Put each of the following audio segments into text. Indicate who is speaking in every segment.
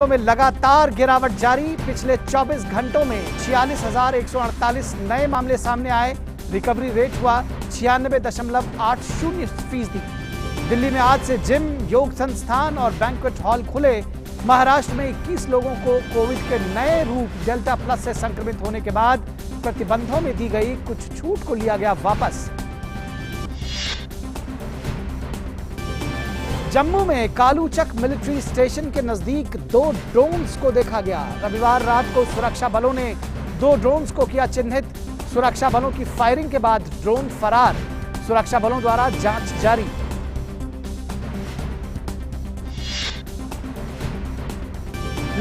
Speaker 1: में लगातार गिरावट जारी। पिछले 24 घंटों में 46,148 नए मामले सामने आए। रिकवरी रेट हुआ 96.80%। दिल्ली में आज से जिम, योग संस्थान और बैंक्वेट हॉल खुले। महाराष्ट्र में 21 लोगों को कोविड के नए रूप डेल्टा प्लस से संक्रमित होने के बाद प्रतिबंधों में दी गई कुछ छूट को लिया गया वापस। जम्मू में कालूचक मिलिट्री स्टेशन के नजदीक 2 ड्रोन्स को देखा गया। रविवार रात को सुरक्षा बलों ने 2 ड्रोन्स को किया चिन्हित। सुरक्षा बलों की फायरिंग के बाद ड्रोन फरार। सुरक्षा बलों द्वारा जांच जारी।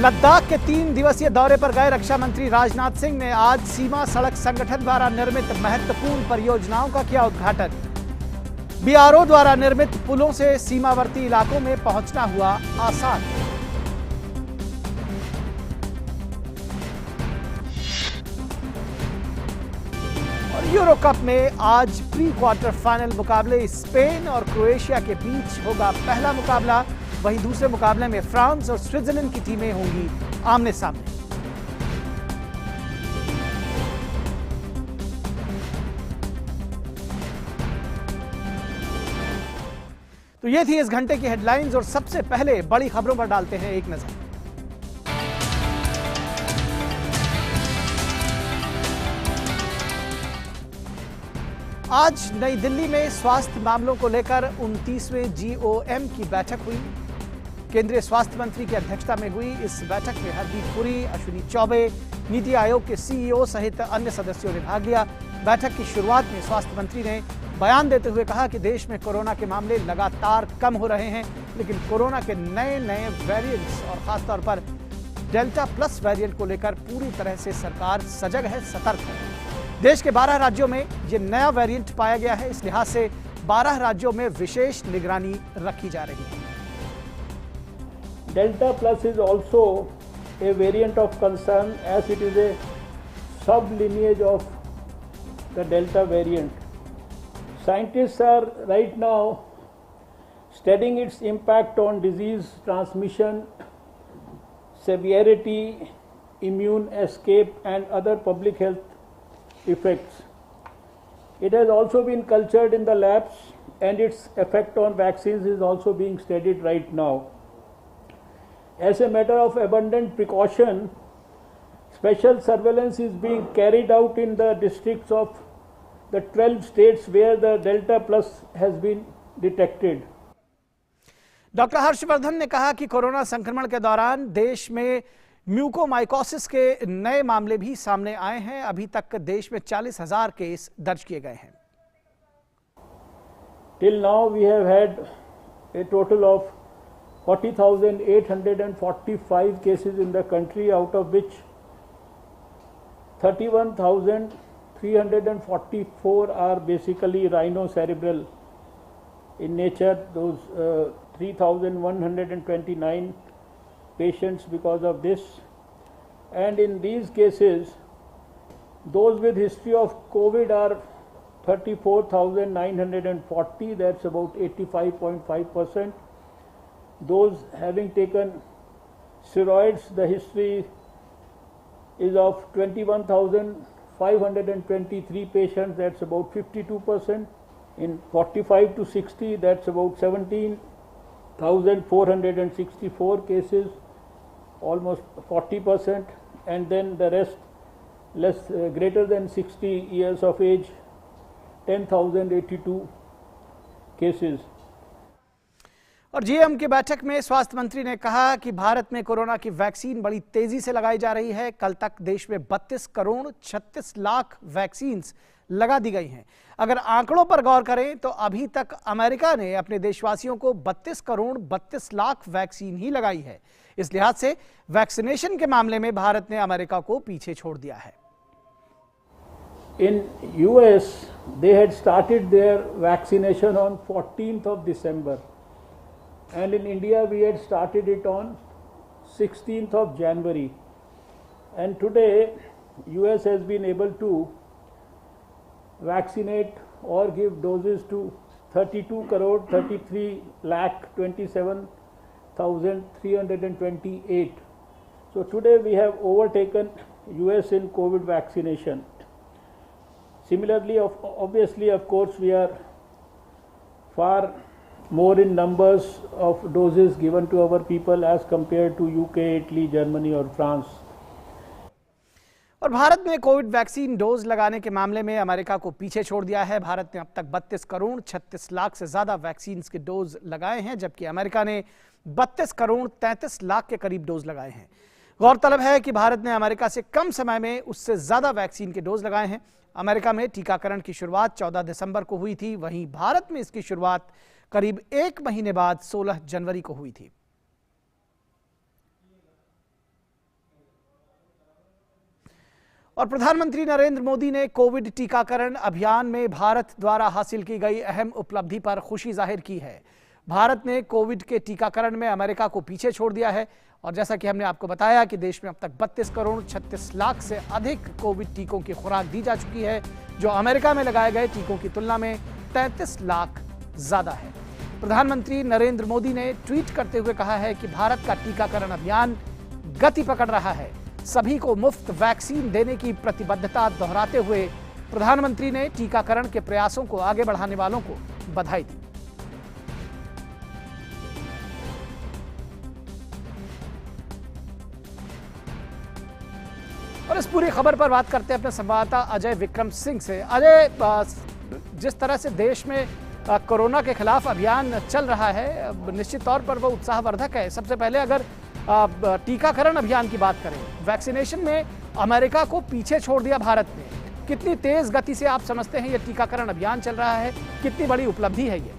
Speaker 1: लद्दाख के 3 दिवसीय दौरे पर गए रक्षा मंत्री राजनाथ सिंह ने आज सीमा सड़क संगठन द्वारा निर्मित महत्वपूर्ण परियोजनाओं का किया उद्घाटन। बीआरओ द्वारा निर्मित पुलों से सीमावर्ती इलाकों में पहुंचना हुआ आसान। और यूरो कप में आज प्री क्वार्टर फाइनल मुकाबले स्पेन और क्रोएशिया के बीच होगा पहला मुकाबला। वहीं दूसरे मुकाबले में फ्रांस और स्विट्जरलैंड की टीमें होंगी आमने सामने। तो ये थी इस घंटे की हेडलाइंस और सबसे पहले बड़ी खबरों पर डालते हैं एक नजर। आज नई दिल्ली में स्वास्थ्य मामलों को लेकर 29वें GOM की बैठक हुई। केंद्रीय स्वास्थ्य मंत्री की अध्यक्षता में हुई इस बैठक में हरदीप पुरी, अश्विनी चौबे, नीति आयोग के CEO सहित अन्य सदस्यों ने भाग लिया। बैठक की शुरुआत में स्वास्थ्य मंत्री ने बयान देते हुए कहा कि देश में कोरोना के मामले लगातार कम हो रहे हैं, लेकिन कोरोना के नए वेरिएंट्स और खासतौर पर डेल्टा प्लस वेरिएंट को लेकर पूरी तरह से सरकार सजग है, सतर्क है। देश के 12 राज्यों में ये नया वेरिएंट पाया गया है। इस लिहाज से 12 राज्यों में विशेष निगरानी रखी जा रही है।
Speaker 2: Delta plus is also a variant of concern as it is a sub-lineage of the Delta variant. Scientists are right now studying its impact on disease transmission, severity, immune escape and other public health effects. It has also been cultured in the labs and its effect on vaccines is also being studied right now. As a matter of abundant precaution, special surveillance is being carried out in the districts of the 12 states where the Delta plus has been detected.
Speaker 1: Doctor Harshvardhan ने कहा कि corona संक्रमण के दौरान देश में mucormycosis के नए मामले भी सामने आए हैं। अभी तक देश में 40,000 केस दर्ज किए गए हैं।
Speaker 2: Till now we have had a total of 40,845 cases in the country, out of which 31,344 are basically rhinocerebral in nature. Those 3,129 patients because of this, and in these cases those with history of COVID are 34,940, that's about 85.5%. Those having taken steroids, the history is of 21,523 patients, that's about 52%. In 45 to 60, that's about 17,464 cases, almost 40%, and then the rest greater than 60 years of age, 10,082 cases.
Speaker 1: और GM की बैठक में स्वास्थ्य मंत्री ने कहा कि भारत में कोरोना की वैक्सीन बड़ी तेजी से लगाई जा रही है। कल तक देश में 32 करोड़ 36 लाख वैक्सीन लगा दी गई हैं। अगर आंकड़ों पर गौर करें तो अभी तक अमेरिका ने अपने देशवासियों को 32 करोड़ 32 लाख वैक्सीन ही लगाई है। इस लिहाज से वैक्सीनेशन के मामले में भारत ने अमेरिका को पीछे छोड़ दिया है।
Speaker 2: In US, they had started their vaccination on 14th of December. And in India we had started it on 16th of January, and today US has been able to vaccinate or give doses to 32 crore 33 lakh 27 1,328 So today we have overtaken US in COVID vaccination. Similarly, obviously, of course, we are far more in numbers of doses given to our people as compared to UK, Italy, Germany or France.
Speaker 1: और भारत ने Covid vaccine dose लगाने के मामले में America को पीछे छोड़ दिया है। भारत ने अब तक 32 करोड़ 36 लाख से ज्यादा वैक्सीन के डोज लगाए हैं, जबकि अमेरिका ने 32 करोड़ 33 लाख के करीब डोज लगाए हैं। गौरतलब है कि भारत ने अमेरिका से कम समय में उससे ज्यादा वैक्सीन के डोज लगाए हैं। अमेरिका में टीकाकरण की शुरुआत 14 दिसंबर को हुई थी, वहीं भारत में इसकी शुरुआत करीब एक महीने बाद 16 जनवरी को हुई थी। और प्रधानमंत्री नरेंद्र मोदी ने कोविड टीकाकरण अभियान में भारत द्वारा हासिल की गई अहम उपलब्धि पर खुशी जाहिर की है। भारत ने कोविड के टीकाकरण में अमेरिका को पीछे छोड़ दिया है और जैसा कि हमने आपको बताया कि देश में अब तक 32 करोड़ 36 लाख से अधिक कोविड टीकों की खुराक दी जा चुकी है, जो अमेरिका में लगाए गए टीकों की तुलना में 33 लाख ज्यादा है। प्रधानमंत्री नरेंद्र मोदी ने ट्वीट करते हुए कहा है कि भारत का टीकाकरण अभियान गति पकड़ रहा है। सभी को मुफ्त वैक्सीन देने की प्रतिबद्धता दोहराते हुए प्रधानमंत्री ने टीकाकरण के प्रयासों को आगे बढ़ाने वालों को बधाई दी। और इस पूरी खबर पर बात करते हैं अपने संवाददाता अजय विक्रम सिंह से। अजय, जिस तरह से देश में कोरोना के खिलाफ अभियान चल रहा है, निश्चित तौर पर वो उत्साहवर्धक है। सबसे पहले अगर टीकाकरण अभियान की बात करें, वैक्सीनेशन में अमेरिका को पीछे छोड़ दिया भारत ने। कितनी तेज गति से आप समझते हैं ये टीकाकरण अभियान चल रहा है, कितनी बड़ी उपलब्धि है ये?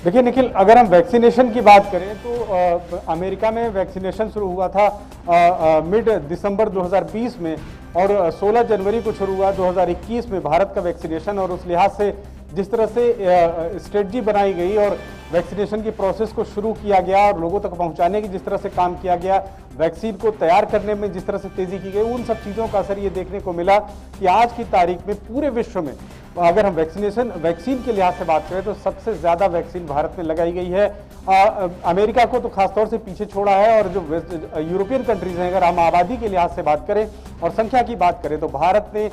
Speaker 3: देखिए निखिल, अगर हम वैक्सीनेशन की बात करें तो अमेरिका में वैक्सीनेशन शुरू हुआ था मिड दिसंबर 2020 में और 16 जनवरी को शुरू हुआ 2021 में भारत का वैक्सीनेशन। और उस लिहाज से जिस तरह से स्ट्रेटजी बनाई गई और वैक्सीनेशन की प्रोसेस को शुरू किया गया और लोगों तक पहुंचाने की जिस तरह से काम किया गया, वैक्सीन को तैयार करने में जिस तरह से तेजी की गई, उन सब चीज़ों का असर ये देखने को मिला कि आज की तारीख में पूरे विश्व में अगर हम वैक्सीन के लिहाज से बात करें तो सबसे ज़्यादा वैक्सीन भारत में लगाई गई है। अमेरिका को तो खासतौर से पीछे छोड़ा है और जो यूरोपियन कंट्रीज हैं, अगर हम आबादी के लिहाज से बात करें और संख्या की बात करें तो भारत ने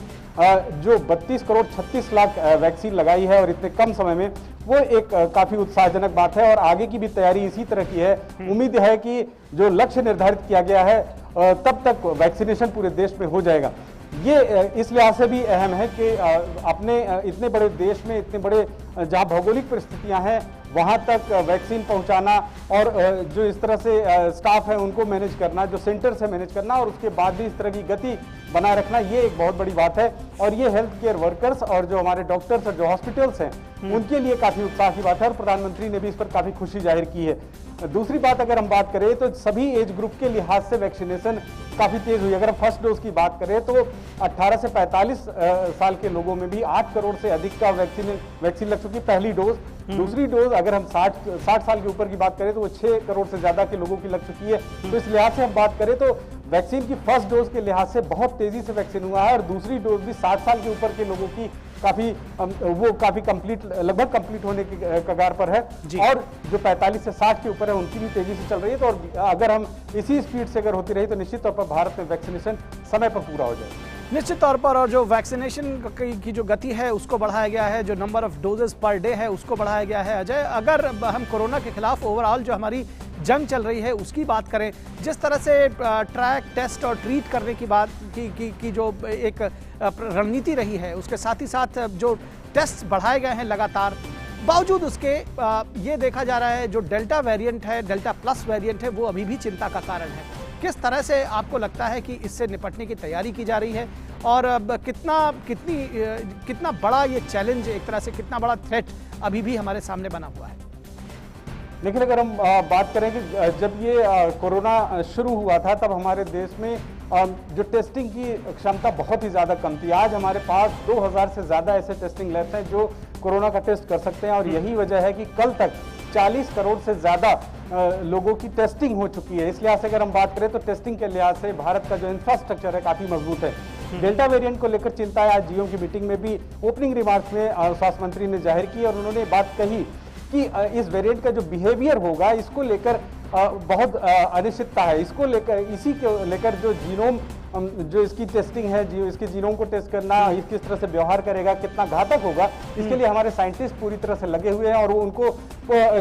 Speaker 3: जो 32 करोड़ 36 लाख वैक्सीन लगाई है और इतने कम समय में, वो एक काफ़ी उत्साहजनक बात है और आगे की भी तैयारी इसी तरह की है। उम्मीद है कि जो लक्ष्य निर्धारित किया गया है तब तक वैक्सीनेशन पूरे देश में हो जाएगा। ये इस लिहाज से भी अहम है कि अपने इतने बड़े देश में, इतने बड़े जहां भौगोलिक परिस्थितियां हैं, वहां तक वैक्सीन पहुंचाना और जो इस तरह से स्टाफ है उनको मैनेज करना, जो सेंटर से मैनेज करना और उसके बाद भी इस तरह की गति बनाए रखना, ये एक बहुत बड़ी बात है। और ये हेल्थ केयर वर्कर्स और जो हमारे डॉक्टर्स और जो हॉस्पिटल्स हैं उनके लिए काफ़ी उत्साह की बात है और प्रधानमंत्री ने भी इस पर काफ़ी खुशी जाहिर की है। दूसरी बात अगर हम बात करें तो सभी एज ग्रुप के लिहाज से वैक्सीनेशन काफ़ी तेज हुई। अगर हम फर्स्ट डोज की बात करें तो 18 से 45 साल के लोगों में भी 8 करोड़ से अधिक का वैक्सीन लग चुकी पहली डोज। दूसरी डोज अगर हम 60 साल के ऊपर की बात करें तो वो 6 करोड़ से ज़्यादा के लोगों की लग चुकी है। तो इस लिहाज से हम बात करें तो वैक्सीन की फर्स्ट डोज के लिहाज से बहुत तेजी से वैक्सीन हुआ है और दूसरी डोज भी 60 साल के ऊपर के लोगों की काफी कंप्लीट, लगभग कंप्लीट होने की कगार पर है और जो 45 से 60 के ऊपर है उनकी भी तेजी से चल रही है। तो अगर हम इसी स्पीड से अगर होती रही तो निश्चित तौर पर भारत में वैक्सीनेशन समय पर पूरा हो जाएगा।
Speaker 1: निश्चित तौर पर, और जो वैक्सीनेशन की जो गति है उसको बढ़ाया गया है, जो number of doses per day है उसको बढ़ाया गया है। अजय, अगर हम कोरोना के खिलाफ ओवरऑल जो हमारी जंग चल रही है उसकी बात करें, जिस तरह से ट्रैक, टेस्ट और ट्रीट करने की बात की जो एक रणनीति रही है, उसके साथ ही साथ जो टेस्ट बढ़ाए गए हैं लगातार, बावजूद उसके ये देखा जा रहा है जो डेल्टा वेरिएंट है, डेल्टा प्लस वेरिएंट है, वो अभी भी चिंता का कारण है। किस तरह से आपको लगता है कि इससे निपटने की तैयारी की जा रही है और कितना बड़ा ये चैलेंज, एक तरह से कितना बड़ा थ्रेट अभी भी हमारे सामने बना हुआ है?
Speaker 3: लेकिन अगर हम बात करें कि जब ये कोरोना शुरू हुआ था तब हमारे देश में जो टेस्टिंग की क्षमता बहुत ही ज़्यादा कम थी। आज हमारे पास 2000 से ज़्यादा ऐसे टेस्टिंग लैब्स हैं जो कोरोना का टेस्ट कर सकते हैं और यही वजह है कि कल तक 40 करोड़ से ज़्यादा लोगों की टेस्टिंग हो चुकी है। इस लिहाज से अगर हम बात करें तो टेस्टिंग के लिहाज से भारत का जो इंफ्रास्ट्रक्चर है काफ़ी मजबूत है। डेल्टा वेरिएंट को लेकर चिंता है। आज जीओ की मीटिंग में भी ओपनिंग रिमार्क्स में स्वास्थ्य मंत्री ने जाहिर की और उन्होंने बात कही कि इस वेरिएंट का जो बिहेवियर होगा इसको लेकर बहुत अनिश्चितता है। इसको लेकर, इसी को लेकर जो जीनोम, जो इसकी टेस्टिंग है, जो इसके जीनोम को टेस्ट करना, इस किस तरह से व्यवहार करेगा, कितना घातक होगा, इसके लिए हमारे साइंटिस्ट पूरी तरह से लगे हुए हैं और उनको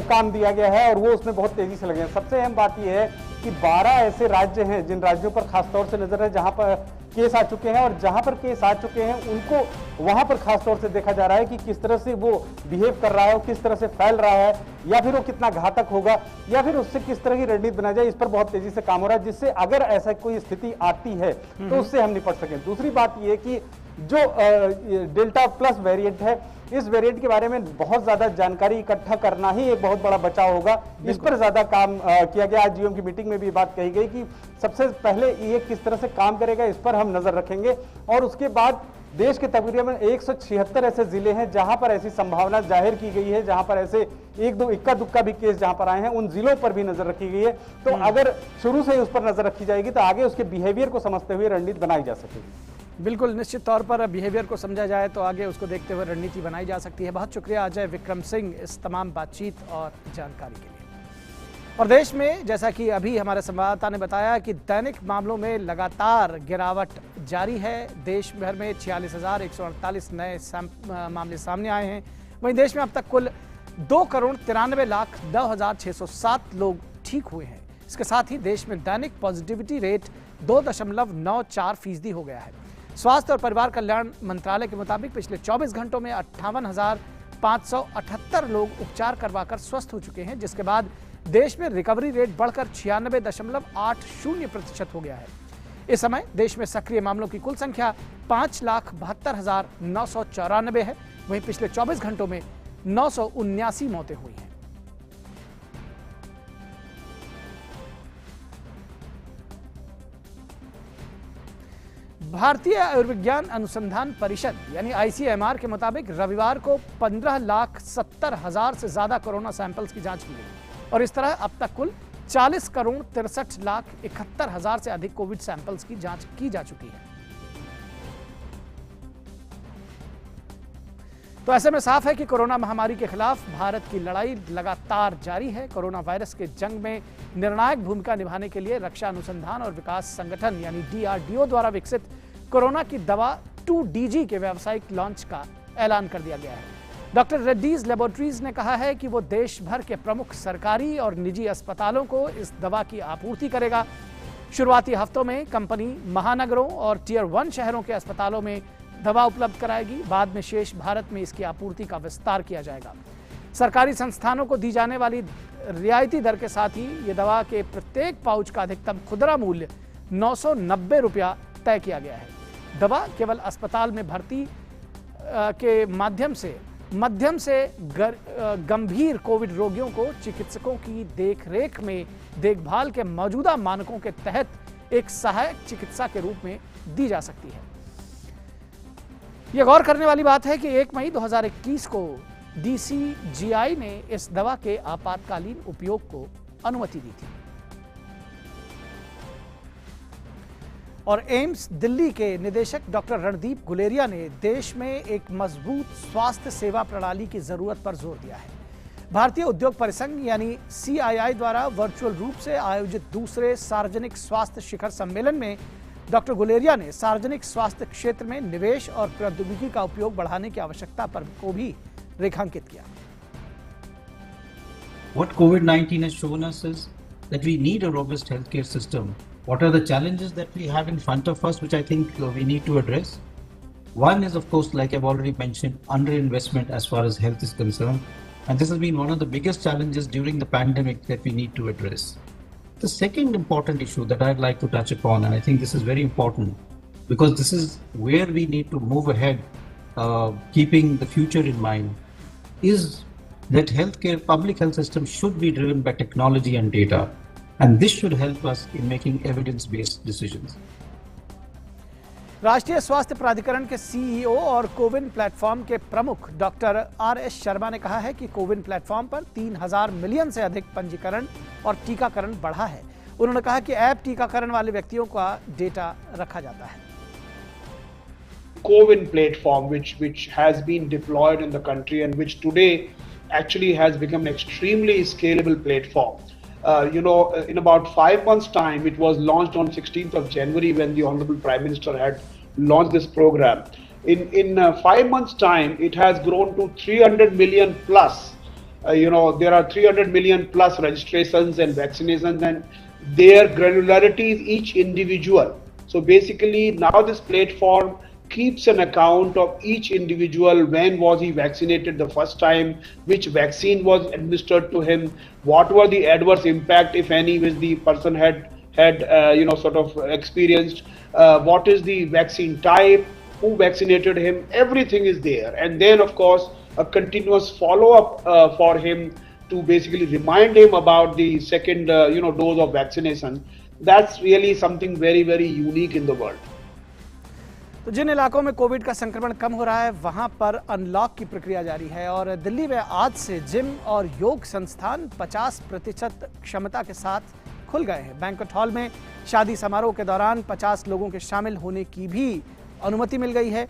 Speaker 3: काम दिया गया है और वो उसमें बहुत तेजी से लगे हैं। सबसे अहम बात यह है कि 12 ऐसे राज्य हैं जिन राज्यों पर खासतौर से नजर है जहां पर केस आ चुके हैं, और जहां पर केस आ चुके हैं उनको वहां पर खासतौर से देखा जा रहा है कि किस तरह से वो बिहेव कर रहा है, किस तरह से फैल रहा है, या फिर वो कितना घातक होगा, या फिर उससे किस तरह की रणनीति बनाई जाए। इस पर बहुत तेजी से काम हो रहा है, जिससे अगर ऐसा कोई स्थिति आती है तो उससे हम निपट सकें। दूसरी बात यह कि जो डेल्टा प्लस वेरिएंट है, इस वेरिएंट के बारे में बहुत ज्यादा जानकारी इकट्ठा करना ही एक बहुत बड़ा बचाव होगा। इस पर ज्यादा काम किया गया। आज जीओएम की मीटिंग में भी बात कही गई कि सबसे पहले ये किस तरह से काम करेगा, इस पर हम नजर रखेंगे, और उसके बाद देश के तकरीबन 176 ऐसे जिले हैं जहां पर ऐसी संभावना जाहिर की गई है, जहां पर ऐसे एक दो इक्का दुक्का भी केस जहां पर आए हैं, उन जिलों पर भी नजर रखी गई है। तो अगर शुरू से ही उस पर नजर रखी जाएगी तो आगे उसके बिहेवियर को समझते हुए रणनीति बनाई जा सकेगी।
Speaker 1: बिल्कुल, निश्चित तौर पर बिहेवियर को समझा जाए तो आगे उसको देखते हुए रणनीति बनाई जा सकती है। बहुत शुक्रिया अजय विक्रम सिंह इस तमाम बातचीत और जानकारी के लिए। और देश में, जैसा कि अभी हमारे संवाददाता ने बताया, कि दैनिक मामलों में लगातार गिरावट जारी है। देश भर में 46,148 नए मामले सामने आए हैं। वहीं देश में अब तक कुल 2,93,09,607 लोग ठीक हुए हैं। इसके साथ ही देश में दैनिक पॉजिटिविटी रेट 2.94% हो गया है। स्वास्थ्य और परिवार कल्याण मंत्रालय के मुताबिक पिछले 24 घंटों में 58,578 लोग उपचार करवाकर स्वस्थ हो चुके हैं, जिसके बाद देश में रिकवरी रेट बढ़कर 96.80% हो गया है। इस समय देश में सक्रिय मामलों की कुल संख्या 5,72,994 है। वहीं पिछले 24 घंटों में 979 मौतें हुई हैं। भारतीय आयुर्विज्ञान अनुसंधान परिषद यानी ICMR के मुताबिक रविवार को 15,70,000 से ज्यादा कोरोना सैंपल्स की जांच की गई और इस तरह अब तक कुल 40,63,71,000 से अधिक कोविड सैंपल्स की जांच की जा चुकी है। तो ऐसे में साफ है कि कोरोना महामारी के खिलाफ भारत की लड़ाई लगातार जारी है। कोरोना वायरस के जंग में निर्णायक भूमिका निभाने के लिए रक्षा अनुसंधान और विकास संगठन यानी DRDO द्वारा विकसित कोरोना की दवा 2DG के व्यावसायिक लॉन्च का ऐलान कर दिया गया है। डॉक्टर रेड्डीज लेबोरेटरीज ने कहा है कि वो देश भर के प्रमुख सरकारी और निजी अस्पतालों को इस दवा की आपूर्ति करेगा। शुरुआती हफ्तों में कंपनी महानगरों और Tier 1 शहरों के अस्पतालों में दवा उपलब्ध कराएगी। बाद में शेष भारत में इसकी आपूर्ति का विस्तार किया जाएगा। सरकारी संस्थानों को दी जाने वाली रियायती दर के साथ ही ये दवा के प्रत्येक पाउच का अधिकतम खुदरा मूल्य 990 रुपया तय किया गया है। दवा केवल अस्पताल में भर्ती के माध्यम से मध्यम से गंभीर कोविड रोगियों को चिकित्सकों की देखरेख में देखभाल के मौजूदा मानकों के तहत एक सहायक चिकित्सा के रूप में दी जा सकती है। यह गौर करने वाली बात है कि 1 मई 2021 को DCGI ने इस दवा के आपातकालीन उपयोग को अनुमति दी थी। और एम्स दिल्ली के निदेशक डॉक्टर रणदीप गुलेरिया ने देश में एक मजबूत स्वास्थ्य सेवा प्रणाली की जरूरत पर जोर दिया है। भारतीय उद्योग परिसंघ यानी CII द्वारा वर्चुअल रूप से आयोजित दूसरे सार्वजनिक स्वास्थ्य शिखर सम्मेलन में डॉक्टर गुलेरिया ने सार्वजनिक स्वास्थ्य क्षेत्र में निवेश और प्रौद्योगिकी का उपयोग बढ़ाने की आवश्यकता पर को भी रेखांकित किया।
Speaker 4: What COVID-19 has shown us is that we need a robust healthcare system. What are the challenges that we have in front of us, which I think we need to address? One is, of course, like I've already mentioned, underinvestment as far as health is concerned. And this has been one of the biggest challenges during the pandemic that we need to address. The second important issue that I'd like to touch upon, and I think this is very important, because this is where we need to move ahead, keeping the future in mind, is that healthcare, public health system should be driven by technology and data. And this should help us in making evidence-based decisions.
Speaker 1: राष्ट्रीय स्वास्थ्य प्राधिकरण के CEO और CoWIN platform के प्रमुख doctor RS Sharma ने कहा है कि कोविन प्लेटफॉर्म पर 3,000 मिलियन से अधिक पंजीकरण और टीकाकरण बढ़ा है। उन्होंने कहा कि ऐप टीकाकरण वाले व्यक्तियों का डेटा रखा जाता है।
Speaker 5: CoWIN platform which has been deployed in the country and which today actually has become an extremely scalable platform. in about 5 months' time, it was launched on 16th of January when the Honorable Prime Minister had launched this program. In 5 months' time, it has grown to 300 million plus. There are 300 million plus registrations and vaccinations, and their granularity is each individual. So basically, now this platform keeps an account of each individual. When was he vaccinated the first time, which vaccine was administered to him, what were the adverse impact, if any, which the person had sort of experienced, what is the vaccine type, who vaccinated him, everything is there. And then of course a continuous follow-up for him to basically remind him about the second dose of vaccination. That's really something very, very unique in the world.
Speaker 1: तो जिन इलाकों में Covid का संक्रमण कम हो रहा है वहां पर अनलॉक की प्रक्रिया जारी है और दिल्ली में आज से जिम और योग संस्थान 50% क्षमता के साथ खुल गए हैं। बैंक्वेट हॉल में शादी समारोह के दौरान 50 लोगों के शामिल होने की भी अनुमति मिल गई है।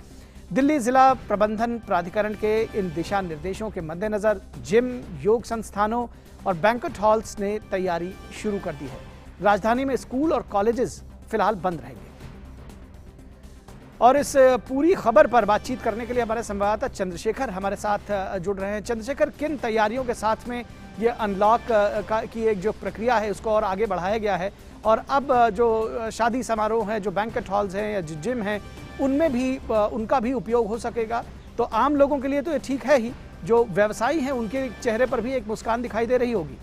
Speaker 1: दिल्ली जिला प्रबंधन प्राधिकरण के इन दिशा निर्देशों के मद्देनजर जिम, योग संस्थानों और बैंक्वेट हॉल्स ने तैयारी शुरू कर दी है। राजधानी में स्कूल और कॉलेजेस फिलहाल बंद रहेंगे। और इस पूरी खबर पर बातचीत करने के लिए हमारे संवाददाता चंद्रशेखर हमारे साथ जुड़ रहे हैं। चंद्रशेखर, किन तैयारियों के साथ में ये अनलॉक की एक जो प्रक्रिया है उसको और आगे बढ़ाया गया है, और अब जो शादी समारोह हैं, जो बैंक्वेट हॉल्स हैं या जिम हैं, उनमें भी उनका भी उपयोग हो सकेगा? तो आम लोगों के लिए तो ये ठीक है ही, जो व्यवसायी हैं उनके चेहरे पर भी एक मुस्कान दिखाई दे रही होगी।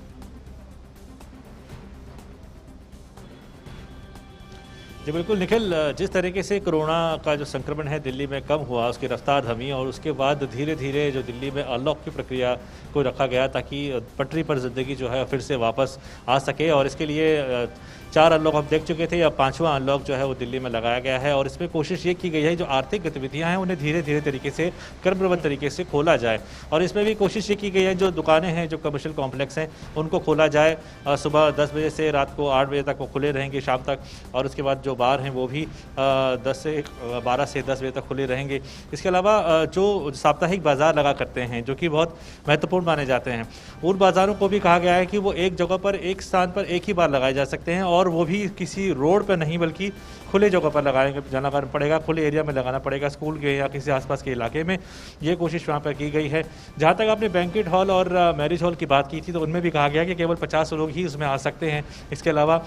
Speaker 6: जी बिल्कुल निखिल, जिस तरीके से कोरोना का जो संक्रमण है दिल्ली में कम हुआ, उसकी रफ्तार थमी और उसके बाद धीरे धीरे जो दिल्ली में अनलॉक की प्रक्रिया को रखा गया ताकि पटरी पर ज़िंदगी जो है फिर से वापस आ सके। और इसके लिए 4 अनलॉक हम देख चुके थे, अब 5वां अनलॉक जो है वो दिल्ली में लगाया गया है। और इसमें कोशिश ये की गई है जो आर्थिक गतिविधियां हैं उन्हें धीरे धीरे तरीके से क्रमबद्ध तरीके से खोला जाए। और इसमें भी कोशिश ये की गई है जो दुकानें हैं, जो कमर्शियल कॉम्प्लेक्स हैं, उनको खोला जाए। सुबह 10 बजे से रात को 8 बजे तक वो खुले रहेंगे, शाम तक। और उसके बाद जो बार हैं वो भी 12 से 10 बजे तक खुले रहेंगे। इसके अलावा जो साप्ताहिक बाजार लगा करते हैं जो कि बहुत महत्वपूर्ण माने जाते हैं, उन बाज़ारों को भी कहा गया है कि वो एक जगह पर, एक स्थान पर एक ही बार लगाए जा सकते हैं, और वो भी किसी रोड पर नहीं बल्कि खुले जगह पर जाना पड़ेगा, खुले एरिया में लगाना पड़ेगा, स्कूल के या किसी आसपास के इलाके में। ये कोशिश वहाँ पर की गई है। जहाँ तक आपने बैंक्वेट हॉल और मैरिज हॉल की बात की थी तो उनमें भी कहा गया कि केवल 50 लोग ही उसमें आ सकते हैं। इसके अलावा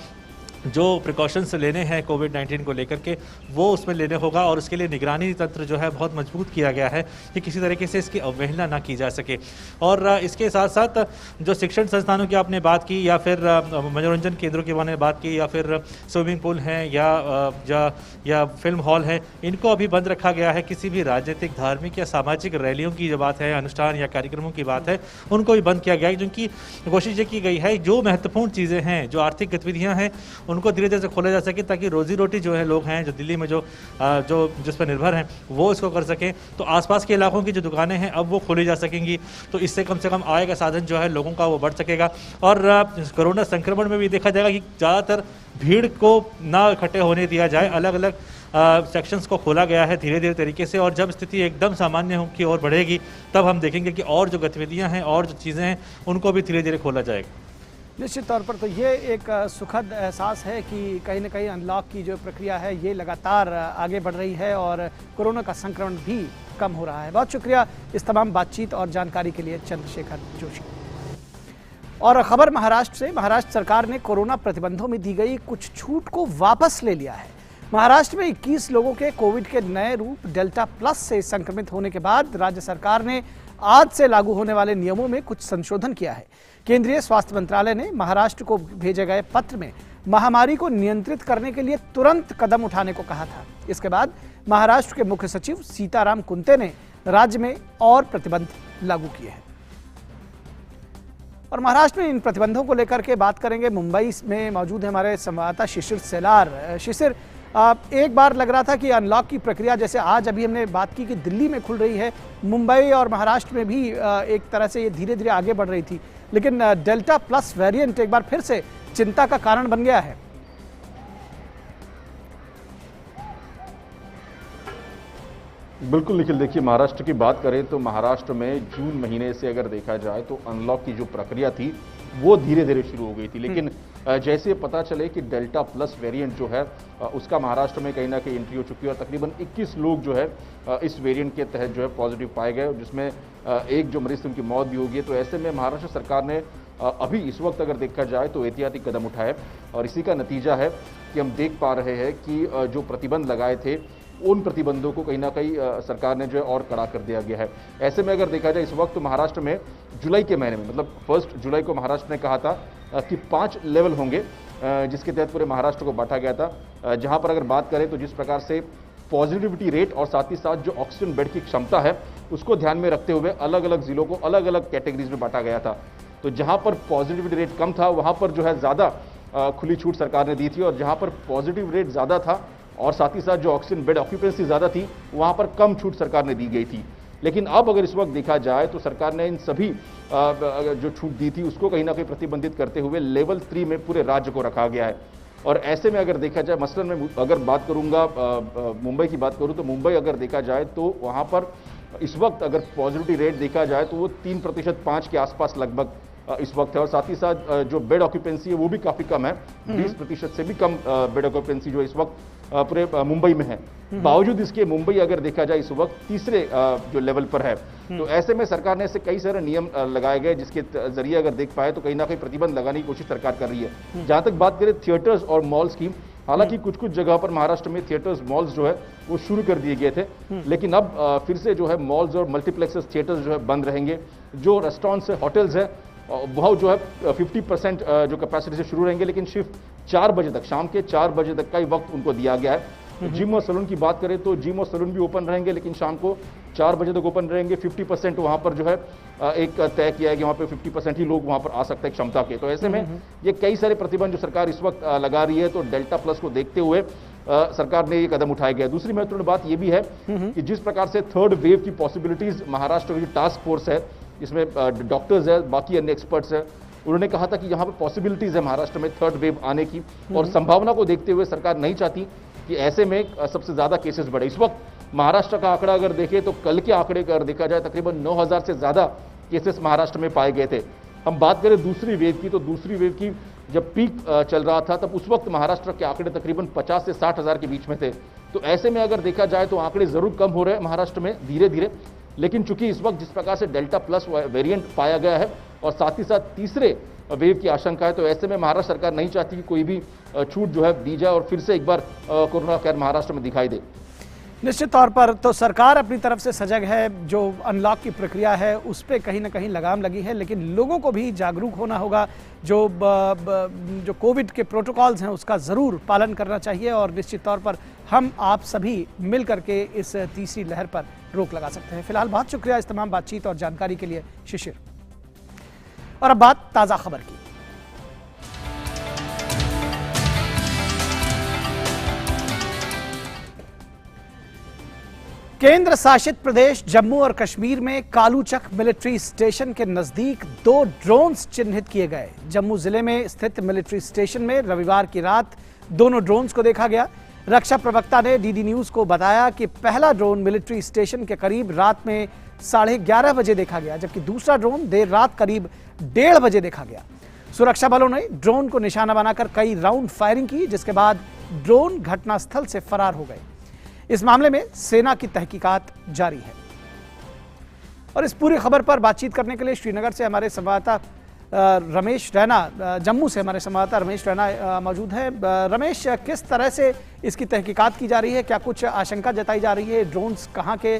Speaker 6: जो प्रिकॉशंस लेने हैं कोविड-19 को लेकर के वो उसमें लेने होगा, और उसके लिए निगरानी तंत्र जो है बहुत मजबूत किया गया है कि किसी तरीके से इसकी अवहेलना ना की जा सके। और इसके साथ साथ जो शिक्षण संस्थानों की आपने बात की, या फिर मनोरंजन केंद्रों की आपने बात की, या फिर स्विमिंग पूल हैं या फिल्म हॉल हैं, इनको अभी बंद रखा गया है। किसी भी राजनीतिक, धार्मिक या सामाजिक रैलियों की जो बात है, अनुष्ठान या कार्यक्रमों की बात है, उनको भी बंद किया गया है। जिनकी कोशिश ये की गई है जो महत्वपूर्ण चीज़ें हैं, जो आर्थिक गतिविधियाँ हैं, उनको धीरे धीरे से खोला जा सके ताकि रोजी रोटी जो है लोग हैं जो दिल्ली में जो जिस पर निर्भर हैं वो इसको कर सकें। तो आसपास के इलाकों की जो दुकानें हैं अब वो खोली जा सकेंगी, तो इससे कम से कम आय का साधन जो है लोगों का वो बढ़ सकेगा। और कोरोना संक्रमण में भी देखा जाएगा कि ज़्यादातर भीड़ को ना इकट्ठे होने दिया जाए। अलग अलग सेक्शंस को खोला गया है धीरे धीरे तरीके से, और जब स्थिति एकदम सामान्य की ओर बढ़ेगी तब हम देखेंगे कि और जो गतिविधियाँ हैं और जो चीज़ें हैं उनको भी धीरे धीरे खोला जाएगा।
Speaker 1: निश्चित तौर पर तो ये एक सुखद एहसास है कि कहीं ना कहीं अनलॉक की जो प्रक्रिया है ये लगातार आगे बढ़ रही है और कोरोना का संक्रमण भी कम हो रहा है। बहुत शुक्रिया इस तमाम बातचीत और जानकारी के लिए चंद्रशेखर जोशी। और खबर महाराष्ट्र से। महाराष्ट्र सरकार ने कोरोना प्रतिबंधों में दी गई कुछ छूट को वापस ले लिया है। महाराष्ट्र में 21 लोगों के कोविड के नए रूप डेल्टा प्लस से संक्रमित होने के बाद राज्य सरकार ने आज से लागू होने वाले नियमों में कुछ संशोधन किया है। केंद्रीय स्वास्थ्य मंत्रालय ने महाराष्ट्र को भेजे गए पत्र में महामारी को नियंत्रित करने के लिए तुरंत कदम उठाने को कहा था। इसके बाद महाराष्ट्र के मुख्य सचिव सीताराम कुंते ने राज्य में और प्रतिबंध लागू किए हैं। और महाराष्ट्र में इन प्रतिबंधों को लेकर के बात करेंगे। मुंबई में मौजूद है हमारे संवाददाता शिशिर सेलार। शिशिर, एक बार लग रहा था कि अनलॉक की प्रक्रिया जैसे आज अभी हमने बात की कि दिल्ली में खुल रही है, मुंबई और महाराष्ट्र में भी एक तरह से ये धीरे धीरे आगे बढ़ रही थी, लेकिन डेल्टा प्लस वेरिएंट एक बार फिर से चिंता का कारण बन गया है।
Speaker 7: बिल्कुल निखिल, देखिए महाराष्ट्र की बात करें तो महाराष्ट्र में जून महीने से अगर देखा जाए तो अनलॉक की जो प्रक्रिया थी वो धीरे धीरे शुरू हो गई थी, लेकिन जैसे पता चले कि डेल्टा प्लस वेरिएंट जो है उसका महाराष्ट्र में कहीं ना कहीं एंट्री हो चुकी है और तकरीबन 21 लोग जो है इस वेरिएंट के तहत जो है पॉजिटिव पाए गए, जिसमें एक जो मरीज उनकी मौत भी होगी। तो ऐसे में महाराष्ट्र सरकार ने अभी इस वक्त अगर देखा जाए तो एहतियाती कदम उठाए और इसी का नतीजा है कि हम देख पा रहे हैं कि जो प्रतिबंध लगाए थे उन प्रतिबंधों को कहीं ना कहीं सरकार ने जो है और कड़ा कर दिया गया है। ऐसे में अगर देखा जाए इस वक्त तो महाराष्ट्र में जुलाई के महीने में मतलब 1 जुलाई को महाराष्ट्र ने कहा था कि 5 लेवल होंगे जिसके तहत पूरे महाराष्ट्र को बांटा गया था। जहां पर अगर बात करें तो जिस प्रकार से पॉजिटिविटी रेट और साथ ही साथ जो ऑक्सीजन बेड की क्षमता है उसको ध्यान में रखते हुए अलग अलग जिलों को अलग अलग कैटेगरीज में बांटा गया था। तो जहां पर पॉजिटिविटी रेट कम था वहां पर जो है ज़्यादा खुली छूट सरकार ने दी थी और जहां पर पॉजिटिव रेट ज़्यादा था और साथ ही साथ जो ऑक्सीजन बेड ऑक्यूपेंसी ज़्यादा थी वहां पर कम छूट सरकार ने दी गई थी। लेकिन अब अगर इस वक्त देखा जाए तो सरकार ने इन सभी जो छूट दी थी उसको कहीं ना कहीं प्रतिबंधित करते हुए लेवल 3 में पूरे राज्य को रखा गया है। और ऐसे में अगर देखा जाए मसलन मैं अगर बात करूंगा मुंबई की बात करूं तो मुंबई अगर देखा जाए तो वहां पर इस वक्त अगर पॉजिटिविटी रेट देखा जाए तो वो 3% 5 के आसपास लगभग इस वक्त है और साथ ही साथ जो बेड ऑक्यूपेंसी है वो भी काफी कम है, 20% से भी कम बेड ऑक्यूपेंसी जो इस वक्त पूरे मुंबई में है। बावजूद इसके मुंबई अगर देखा जाए इस वक्त तीसरे जो लेवल पर है। तो ऐसे में सरकार ने ऐसे कई सारे नियम लगाए गए जिसके जरिए अगर देख पाए तो कहीं ना कहीं प्रतिबंध लगाने की कोशिश सरकार कर रही है। जहां तक बात करें थिएटर्स और मॉल्स की, हालांकि कुछ कुछ जगह पर महाराष्ट्र में थिएटर्स मॉल्स जो है वो शुरू कर दिए गए थे, लेकिन अब फिर से जो है मॉल्स और मल्टीप्लेक्सेस थिएटर्स जो है बंद रहेंगे। जो रेस्टोरेंट्स है हॉटल्स है वह जो है 50% जो कैपेसिटी से शुरू रहेंगे, लेकिन सिर्फ 4 बजे तक, शाम के 4 बजे तक का ही वक्त उनको दिया गया है। जिम और सैलून की बात करें तो जिम और सैलून भी ओपन रहेंगे लेकिन शाम को 4 बजे तक ओपन रहेंगे। 50% वहां पर जो है एक तय किया है कि वहां पे 50% ही लोग वहां पर आ सकते हैं क्षमता के। तो ऐसे में ये कई सारे प्रतिबंध जो सरकार इस वक्त लगा रही है तो डेल्टा प्लस को देखते हुए सरकार ने ये कदम उठाए गए। दूसरी महत्वपूर्ण बात ये भी है कि जिस प्रकार से थर्ड वेव की पॉसिबिलिटीज महाराष्ट्र की टास्क फोर्स है, इसमें डॉक्टर्स है, बाकी अन्य एक्सपर्ट्स है, उन्होंने कहा था कि यहाँ पर पॉसिबिलिटीज है महाराष्ट्र में थर्ड वेव आने की और संभावना को देखते हुए सरकार नहीं चाहती कि ऐसे में सबसे ज्यादा केसेस बढ़े। इस वक्त महाराष्ट्र का आंकड़ा अगर देखें तो कल के आंकड़े अगर देखा जाए तकरीबन 9000 से ज्यादा केसेस महाराष्ट्र में पाए गए थे। हम बात करें दूसरी वेव की तो दूसरी वेव की जब पीक चल रहा था तब उस वक्त महाराष्ट्र के आंकड़े तकरीबन 50 से 60 हजार के बीच में थे। तो ऐसे में अगर देखा जाए तो आंकड़े जरूर कम हो रहे हैं महाराष्ट्र में धीरे धीरे, लेकिन चूंकि इस वक्त जिस प्रकार से डेल्टा प्लस वेरिएंट पाया गया है और साथ ही साथ तीसरे वेव की आशंका है, तो ऐसे में महाराष्ट्र सरकार नहीं चाहती कि कोई भी छूट जो है दी जाए और फिर से एक बार कोरोना कहर महाराष्ट्र में दिखाई दे।
Speaker 1: निश्चित तौर पर तो सरकार अपनी तरफ से सजग है, जो अनलॉक की प्रक्रिया है उस पर कहीं ना कहीं लगाम लगी है, लेकिन लोगों को भी जागरूक होना होगा। जो कोविड के प्रोटोकॉल्स हैं उसका ज़रूर पालन करना चाहिए और निश्चित तौर पर हम आप सभी मिल करके इस तीसरी लहर पर रोक लगा सकते हैं। फिलहाल बहुत शुक्रिया इस तमाम बातचीत और जानकारी के लिए शिशिर। और अब बात ताज़ा खबर की। केंद्र शासित प्रदेश जम्मू और कश्मीर में कालूचक मिलिट्री स्टेशन के नजदीक 2 ड्रोन्स चिन्हित किए गए। जम्मू जिले में स्थित मिलिट्री स्टेशन में रविवार की रात दोनों ड्रोन्स को देखा गया। रक्षा प्रवक्ता ने डीडी न्यूज को बताया कि पहला ड्रोन मिलिट्री स्टेशन के करीब रात में 11:30 बजे देखा गया, जबकि दूसरा ड्रोन देर रात करीब 1:30 बजे देखा गया। सुरक्षा बलों ने ड्रोन को निशाना बनाकर कई राउंड फायरिंग की, जिसके बाद ड्रोन घटनास्थल से फरार हो गए। इस मामले में सेना की तहकीकात जारी है। और इस पूरी खबर पर बातचीत करने के लिए श्रीनगर से हमारे संवाददाता रमेश रैना, जम्मू से हमारे संवाददाता रमेश रैना मौजूद है। रमेश, किस तरह से इसकी तहकीकात की जा रही है? क्या कुछ आशंका जताई जा रही है? ड्रोन्स कहाँ के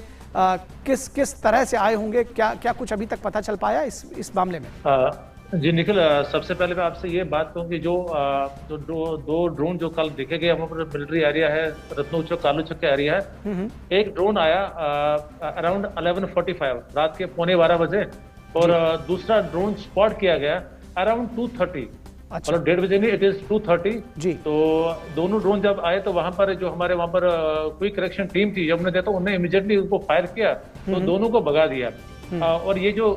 Speaker 1: किस तरह से आए होंगे? क्या कुछ अभी तक पता चल पाया इस मामले में?
Speaker 8: जी निखिल, सबसे पहले मैं आपसे ये बात कहूँ कि जो दो ड्रोन जो कल देखे गए वहाँ पर मिलिट्री एरिया है, रत्नोचक कालूचक का एरिया है। एक ड्रोन आया अराउंड 11:45 रात के 11:15 बजे और दूसरा ड्रोन स्पॉट किया गया अराउंड 2:30।
Speaker 1: अच्छा।
Speaker 8: और 1:30 बजे नहीं, इट इज 2:30
Speaker 1: जी।
Speaker 8: तो दोनों ड्रोन जब आए तो वहां पर जो हमारे वहां पर क्विक करेक्शन टीम थी, जब उन्हें देखा उन्होंने इमीडिएटली उनको फायर किया तो दोनों को भगा दिया। और ये जो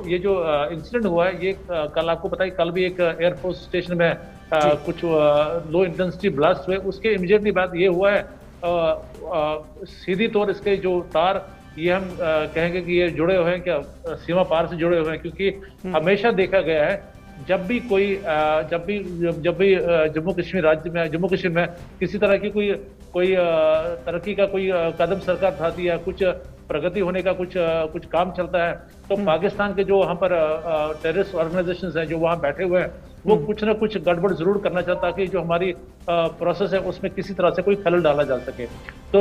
Speaker 8: इंसिडेंट हुआ है ये कल आपको पता है, कल भी एक एयरफोर्स स्टेशन में कुछ लो इंटेंसिटी ब्लास्ट हुए। उसके इमीडिएटली बाद ये हुआ है, सीधी तौर इसके जो तार ये हम कहेंगे कि ये जुड़े हुए हैं क्या, सीमा पार से जुड़े हुए हैं, क्योंकि हमेशा देखा गया है जब भी जम्मू कश्मीर राज्य में, जम्मू कश्मीर में किसी तरह की कोई तरक्की का कोई कदम सरकार उठाती है, कुछ प्रगति होने का कुछ काम चलता है, तो पाकिस्तान के जो वहाँ पर टेररिस्ट ऑर्गेनाइजेशंस हैं जो वहाँ बैठे हुए हैं, वो कुछ ना कुछ गड़बड़ जरूर करना चाहता है कि जो हमारी प्रोसेस है उसमें किसी तरह से कोई खलल डाला जा सके। तो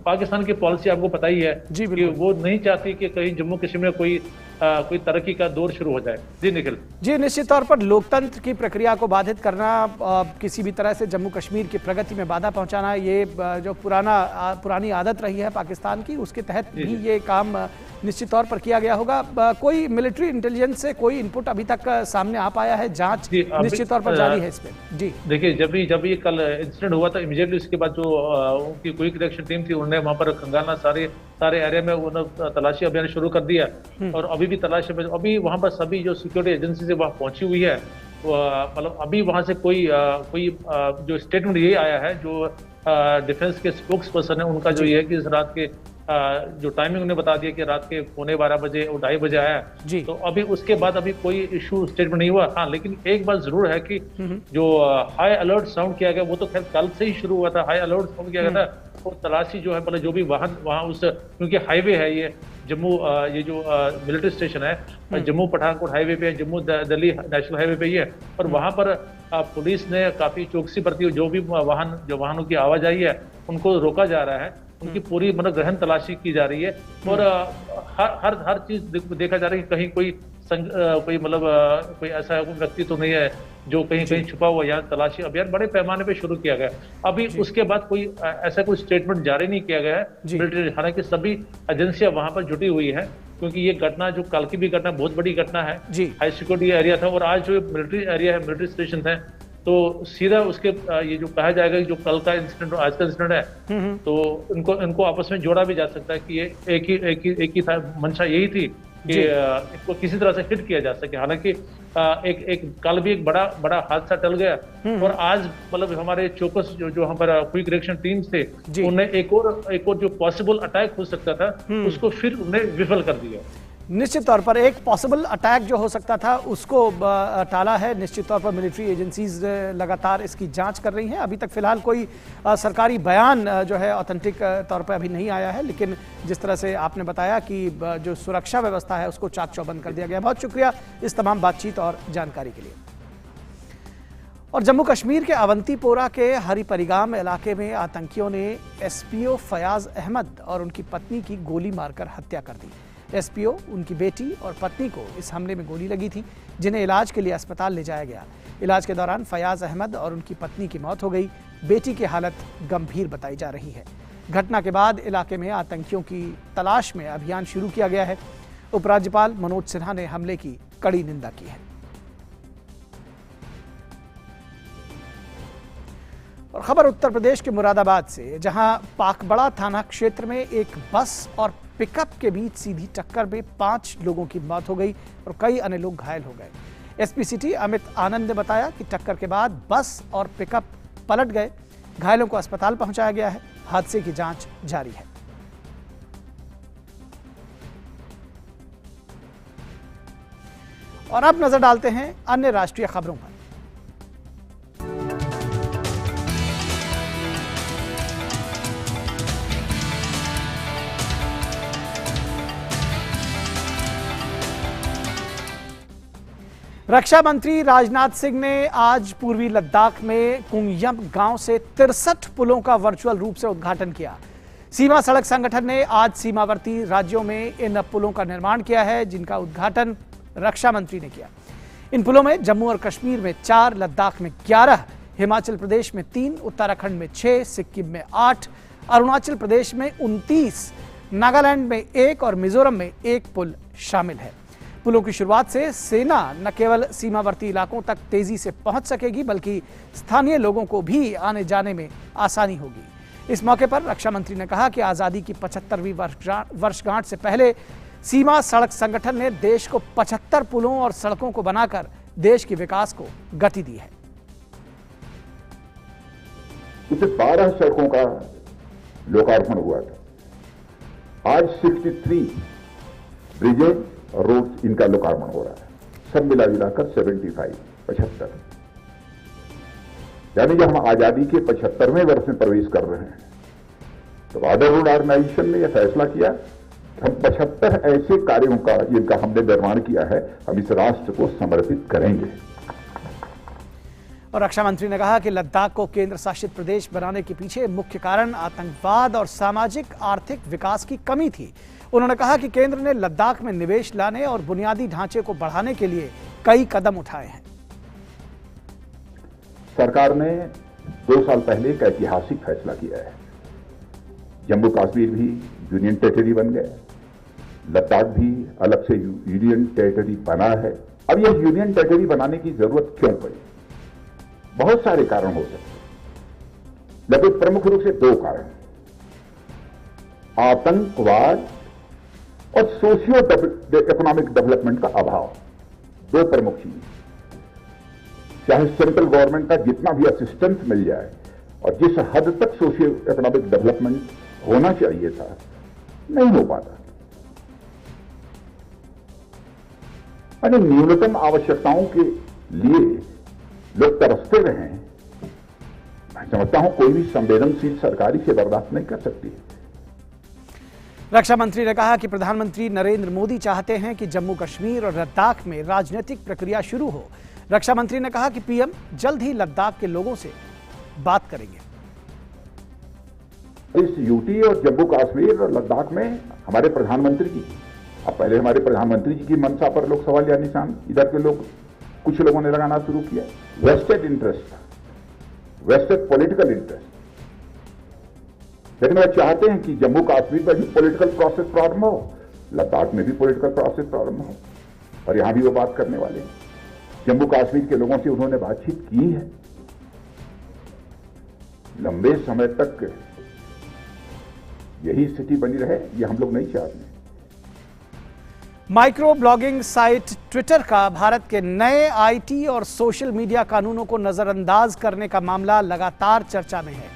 Speaker 8: पाकिस्तान की पॉलिसी आपको पता ही है कि वो नहीं चाहती कि कहीं जम्मू कश्मीर में कोई तरक्की का दौर शुरू हो जाए। जी निखिल
Speaker 1: जी, निश्चित तौर पर लोकतंत्र की प्रक्रिया को बाधित करना, किसी भी तरह से जम्मू कश्मीर की प्रगति में बाधा पहुंचाना, ये जो पुरानी आदत रही है पाकिस्तान की, उसके तहत भी ये काम निश्चित तौर पर किया गया होगा। कोई मिलिट्री इंटेलिजेंस से कोई इनपुट अभी तक सामने आ पाया है? जांच निश्चित तौर पर जारी है इस पे। जी
Speaker 8: देखिए, जब ये कल इंसिडेंट हुआ था, इमीडिएटली उसके बाद जो उनकी क्विक रिएक्शन टीम थी, उन्होंने वहां पर खंगालना, सारे एरिया में उन्होंने तलाशी अभियान शुरू कर दिया। और अभी भी तलाशी में, अभी वहां पर सभी जो सिक्योरिटी एजेंसी से वहां पहुंची हुई है, मतलब अभी वहां से कोई जो स्टेटमेंट ये आया है, जो डिफेंस के स्पोक्स पर्सन है, उनका जो ये है कि इस रात के जो टाइमिंग उन्हें बता दिया कि रात के 12:15 बजे और 2:30 बजे आया। तो अभी उसके बाद अभी कोई इशू स्टेटमेंट नहीं हुआ। हाँ, लेकिन एक बात जरूर है कि जो हाई अलर्ट साउंड किया गया, वो तो खैर कल से ही शुरू हुआ था। हाई अलर्ट साउंड किया गया था, और तलाशी जो है, मतलब जो भी वाहन वहाँ उस, क्योंकि हाईवे है ये जम्मू, ये जो मिलिट्री स्टेशन है जम्मू पठानकोट हाईवे पे, जम्मू दिल्ली नेशनल हाईवे पे ही है। और वहाँ पर पुलिस ने काफी चौकसी बरती हुई, जो भी वाहनों की आवाजाही है उनको रोका जा रहा है, उनकी पूरी मतलब गहन तलाशी की जा रही है। और हर चीज देखा जा रहा है कि कहीं कोई मतलब कोई ऐसा व्यक्ति तो नहीं है जो कहीं छुपा हुआ। यहाँ तलाशी अभियान बड़े पैमाने पे शुरू किया गया। अभी उसके बाद कोई ऐसा कोई स्टेटमेंट जारी नहीं किया गया है मिलिट्री, हालांकि सभी एजेंसियां वहां पर जुटी हुई है, क्योंकि ये घटना, जो कल की भी घटना बहुत बड़ी घटना है, हाई सिक्योरिटी एरिया था, और आज जो मिलिट्री एरिया है, मिलिट्री स्टेशन है, तो सीधा उसके ये जो कहा जाएगा कि जो कल का इंसिडेंट और आज का इंसिडेंट है, तो इनको आपस में जोड़ा भी जा सकता है कि ये एक ही था, मंशा यही थी कि इसको किसी तरह से हिट किया जा सके। हालांकि एक कल भी एक बड़ा हादसा टल गया, और आज मतलब हमारे चौकस जो हमारा क्विक रिएक्शन टीम थे, उन्हें एक और जो पॉसिबल अटैक हो सकता था, उसको फिर उन्हें विफल कर दिया।
Speaker 1: निश्चित तौर पर एक पॉसिबल अटैक जो हो सकता था उसको टाला है। निश्चित तौर पर मिलिट्री एजेंसीज लगातार इसकी जांच कर रही हैं। अभी तक फिलहाल कोई सरकारी बयान जो है ऑथेंटिक तौर पर अभी नहीं आया है, लेकिन जिस तरह से आपने बताया कि जो सुरक्षा व्यवस्था है उसको चाक चौबंद कर दिया गया। बहुत शुक्रिया इस तमाम बातचीत और जानकारी के लिए। और जम्मू कश्मीर के अवंतीपोरा के हरिपरिगाम इलाके में आतंकियों ने एसपीओ फयाज अहमद और उनकी पत्नी की गोली मारकर हत्या कर दी। एसपीओ, उनकी बेटी और पत्नी को इस हमले में गोली लगी थी, जिन्हें इलाज के लिए अस्पताल ले जाया गया। इलाज के दौरान फयाज अहमद और उनकी पत्नी की मौत हो गई। बेटी की हालत गंभीर बताई जा रही है। घटना के बाद इलाके में आतंकियों की तलाश में अभियान शुरू किया गया है। उपराज्यपाल मनोज सिन्हा ने हमले की कड़ी निंदा की है। और खबर उत्तर प्रदेश के मुरादाबाद से, जहां पाकबड़ा थाना क्षेत्र में एक बस और पिकअप के बीच सीधी टक्कर में 5 लोगों की मौत हो गई और कई अन्य लोग घायल हो गए। एसपी सिटी अमित आनंद ने बताया कि टक्कर के बाद बस और पिकअप पलट गए। घायलों को अस्पताल पहुंचाया गया है। हादसे की जांच जारी है। और अब नजर डालते हैं अन्य राष्ट्रीय खबरों पर। रक्षा मंत्री राजनाथ सिंह ने आज पूर्वी लद्दाख में कुंगयम गांव से 63 पुलों का वर्चुअल रूप से उद्घाटन किया। सीमा सड़क संगठन ने आज सीमावर्ती राज्यों में इन पुलों का निर्माण किया है, जिनका उद्घाटन रक्षा मंत्री ने किया। इन पुलों में जम्मू और कश्मीर में 4, लद्दाख में 11, हिमाचल प्रदेश में 3, उत्तराखंड में 6, सिक्किम में 8, अरुणाचल प्रदेश में 29, नागालैंड में 1 और मिजोरम में 1 पुल शामिल है। पुलों की शुरुआत से सेना न केवल सीमावर्ती इलाकों तक तेजी से पहुंच सकेगी, बल्कि स्थानीय लोगों को भी आने जाने में आसानी होगी। इस मौके पर रक्षा मंत्री ने कहा कि आजादी की 75वीं वर्षगांठ से पहले सीमा सड़क संगठन ने देश को 75 पुलों और सड़कों को बनाकर देश के विकास को गति दी है।
Speaker 9: इसे 12 सड़कों का लोकार्पण हुआ था। आज 63 ब्रिजेज और रोड्स इनका लोकार्पण हो रहा है, सब मिला मिलाकर 75 यानी कि हम आजादी के 75वें वर्ष में प्रवेश कर रहे हैं। तो ऑर्डर रोड ऑर्गेनाइजेशन ने यह फैसला किया कि हम 75 ऐसे कार्यों का जिनका हमने निर्माण किया है, हम इस राष्ट्र को समर्पित करेंगे।
Speaker 1: और रक्षा मंत्री ने कहा कि लद्दाख को केंद्र शासित प्रदेश बनाने के पीछे मुख्य कारण आतंकवाद और सामाजिक आर्थिक विकास की कमी थी। उन्होंने कहा कि केंद्र ने लद्दाख में निवेश लाने और बुनियादी ढांचे को बढ़ाने के लिए कई कदम उठाए हैं।
Speaker 9: सरकार ने 2 साल पहले एक ऐतिहासिक फैसला किया है। जम्मू कश्मीर भी यूनियन टेरिटरी बन गया, लद्दाख भी अलग से यूनियन टेरिटरी बना है। अब यह यूनियन टेरिटरी बनाने की जरूरत क्यों पड़ी? बहुत सारे कारण हो सकते हैं, लेकिन प्रमुख रूप से 2 कारण, आतंकवाद और सोशियो इकोनॉमिक डेवलपमेंट का अभाव, 2 प्रमुख चीज। चाहे सेंट्रल गवर्नमेंट का जितना भी असिस्टेंस मिल जाए और जिस हद तक सोशियो इकोनॉमिक डेवलपमेंट होना चाहिए था, नहीं हो पाता। यानी न्यूनतम आवश्यकताओं के लिए लोग तरसते रहे। मैं समझता हूं कोई भी संवेदनशील सरकार इसे बर्दाश्त नहीं कर सकती।
Speaker 1: रक्षा मंत्री ने कहा कि प्रधानमंत्री नरेंद्र मोदी चाहते हैं कि जम्मू कश्मीर और लद्दाख में राजनीतिक प्रक्रिया शुरू हो। रक्षा मंत्री ने कहा कि पीएम जल्द ही लद्दाख के लोगों से बात करेंगे।
Speaker 9: इस यूटी और जम्मू कश्मीर और लद्दाख में हमारे प्रधानमंत्री जी, अब पहले हमारे प्रधानमंत्री जी की मंशा पर लोग सवाल या निशान इधर के लोग, कुछ लोगों ने लगाना शुरू किया। Vested interest, vested political interest. लेकिन वे चाहते हैं कि जम्मू कश्मीर में भी पॉलिटिकल प्रोसेस प्रारंभ हो, लद्दाख में भी पॉलिटिकल प्रोसेस प्रारंभ हो, और यहां भी वो बात करने वाले हैं। जम्मू कश्मीर के लोगों से उन्होंने बातचीत की है। लंबे समय तक यही स्थिति बनी रहे, ये हम लोग नहीं चाहते।
Speaker 1: माइक्रो ब्लॉगिंग साइट ट्विटर का भारत के नए आईटी और सोशल मीडिया कानूनों को नजरअंदाज करने का मामला लगातार चर्चा में है।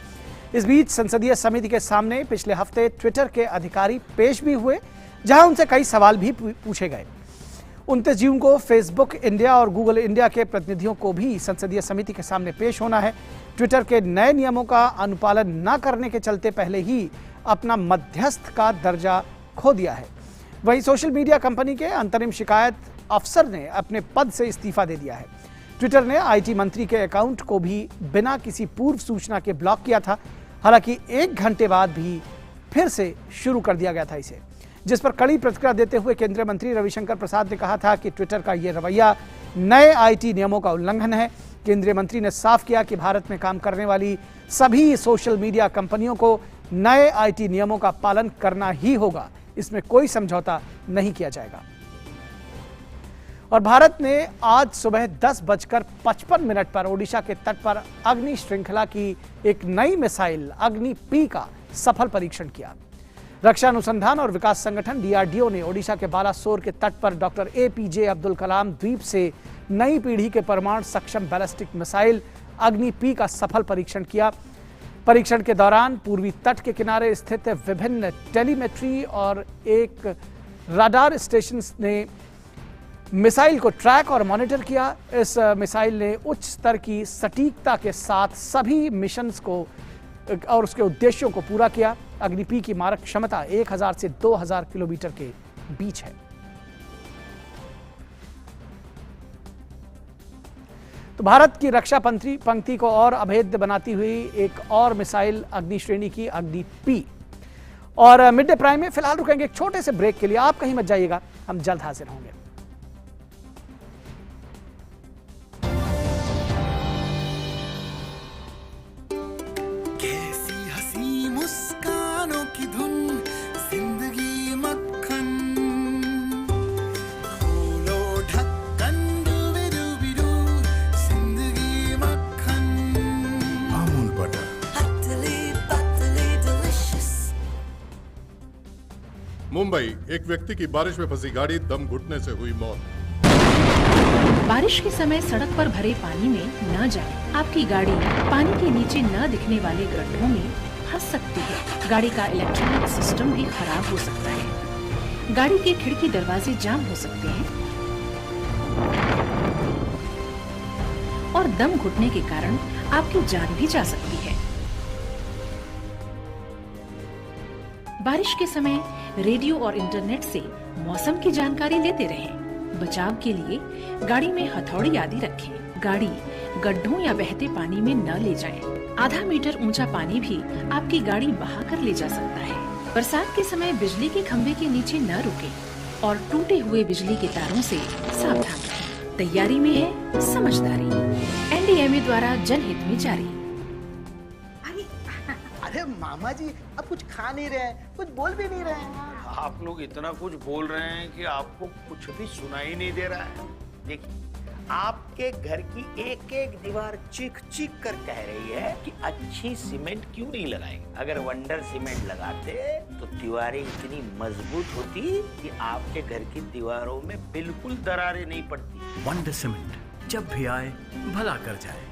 Speaker 1: इस बीच संसदीय समिति के सामने पिछले हफ्ते ट्विटर के अधिकारी पेश भी हुए, जहां उनसे कई सवाल भी पूछे गए। 29 जून को फेसबुक इंडिया और गूगल इंडिया के प्रतिनिधियों को भी संसदीय समिति के सामने पेश होना है। ट्विटर के नए नियमों का अनुपालन न करने के चलते पहले ही अपना मध्यस्थ का दर्जा खो दिया है। वहीं सोशल मीडिया कंपनी के अंतरिम शिकायत अफसर ने अपने पद से इस्तीफा दे दिया है। ट्विटर ने आईटी मंत्री के अकाउंट को भी बिना किसी पूर्व सूचना के ब्लॉक किया था। हालांकि 1 घंटे बाद भी फिर से शुरू कर दिया गया था इसे, जिस पर कड़ी प्रतिक्रिया देते हुए केंद्रीय मंत्री रविशंकर प्रसाद ने कहा था कि ट्विटर का यह रवैया नए आईटी नियमों का उल्लंघन है। केंद्रीय मंत्री ने साफ किया कि भारत में काम करने वाली सभी सोशल मीडिया कंपनियों को नए आईटी नियमों का पालन करना ही होगा, इसमें कोई समझौता नहीं किया जाएगा। और भारत ने आज सुबह 10:55 पर ओडिशा के तट पर अग्नि श्रृंखला की एक नई मिसाइल अग्नि पी का सफल परीक्षण किया। रक्षा अनुसंधान और विकास संगठन डीआरडीओ ने ओडिशा के बालासोर के तट पर डॉक्टर एपीजे अब्दुल कलाम द्वीप से नई पीढ़ी के परमाणु सक्षम बैलिस्टिक मिसाइल अग्नि पी का सफल परीक्षण किया। परीक्षण के दौरान पूर्वी तट के किनारे स्थित विभिन्न टेलीमेट्री और एक राडार स्टेशन ने मिसाइल को ट्रैक और मॉनिटर किया। इस मिसाइल ने उच्च स्तर की सटीकता के साथ सभी मिशंस को और उसके उद्देश्यों को पूरा किया। अग्नि पी की मारक क्षमता 1000 से 2000 किलोमीटर के बीच है। तो भारत की रक्षा पंक्ति को और अभेद्य बनाती हुई एक और मिसाइल अग्नि श्रेणी की अग्नि पी। और मिड डे प्राइम में फिलहाल रुकेंगे एक छोटे से ब्रेक के लिए। आप कहीं मत जाइएगा, हम जल्द हाजिर होंगे।
Speaker 10: मुंबई, एक व्यक्ति की बारिश में फंसी गाड़ी दम घुटने से हुई मौत।
Speaker 11: बारिश के समय सड़क पर भरे पानी में न जाएं। आपकी गाड़ी पानी के नीचे न दिखने वाले गड्ढों में फंस सकती है। गाड़ी का इलेक्ट्रॉनिक सिस्टम भी खराब हो सकता है। गाड़ी के खिड़की दरवाजे जाम हो सकते हैं और दम घुटने के कारण आपकी जान भी जा सकती है। बारिश के समय रेडियो और इंटरनेट से मौसम की जानकारी लेते रहें। बचाव के लिए गाड़ी में हथौड़ी आदि रखें। गाड़ी गड्ढों या बहते पानी में न ले जाएं। आधा मीटर ऊंचा पानी भी आपकी गाड़ी बहा कर ले जा सकता है। बरसात के समय बिजली के खंभे के नीचे न रुकें और टूटे हुए बिजली के तारों से सावधान रहें। तैयारी में है समझदारी। एनडीएमए द्वारा जनहित में जारी।
Speaker 12: अरे मामा जी, अब कुछ खा नहीं रहे हैं, कुछ बोल भी नहीं रहे हैं।
Speaker 13: आप लोग इतना कुछ बोल रहे हैं कि आपको कुछ भी सुनाई नहीं दे रहा है। देखिए, आपके घर की एक एक दीवार चीख चीख कर कह रही है कि अच्छी सीमेंट क्यों नहीं लगाई। अगर वंडर सीमेंट लगाते तो दीवारें इतनी मजबूत होती कि आपके घर की दीवारों में बिल्कुल दरारें नहीं पड़ती।
Speaker 14: वंडर सीमेंट जब भी आए भला कर जाए।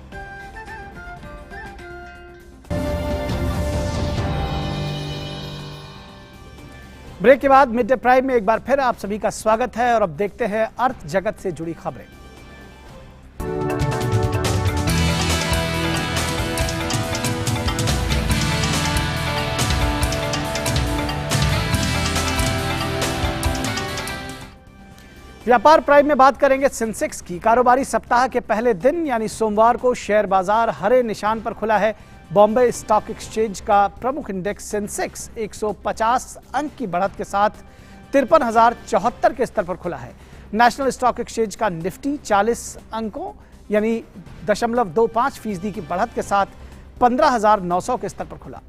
Speaker 1: ब्रेक के बाद मिड डे प्राइम में एक बार फिर आप सभी का स्वागत है और अब देखते हैं अर्थ जगत से जुड़ी खबरें। व्यापार प्राइम में बात करेंगे सेंसेक्स की। कारोबारी सप्ताह के पहले दिन यानी सोमवार को शेयर बाजार हरे निशान पर खुला है। बॉम्बे स्टॉक एक्सचेंज का प्रमुख इंडेक्स सेंसेक्स 150 अंक की बढ़त के साथ 53,074 के स्तर पर खुला है। नेशनल स्टॉक एक्सचेंज का निफ्टी 40 अंकों यानी 0.25% की बढ़त के साथ 15,900 के स्तर पर खुला।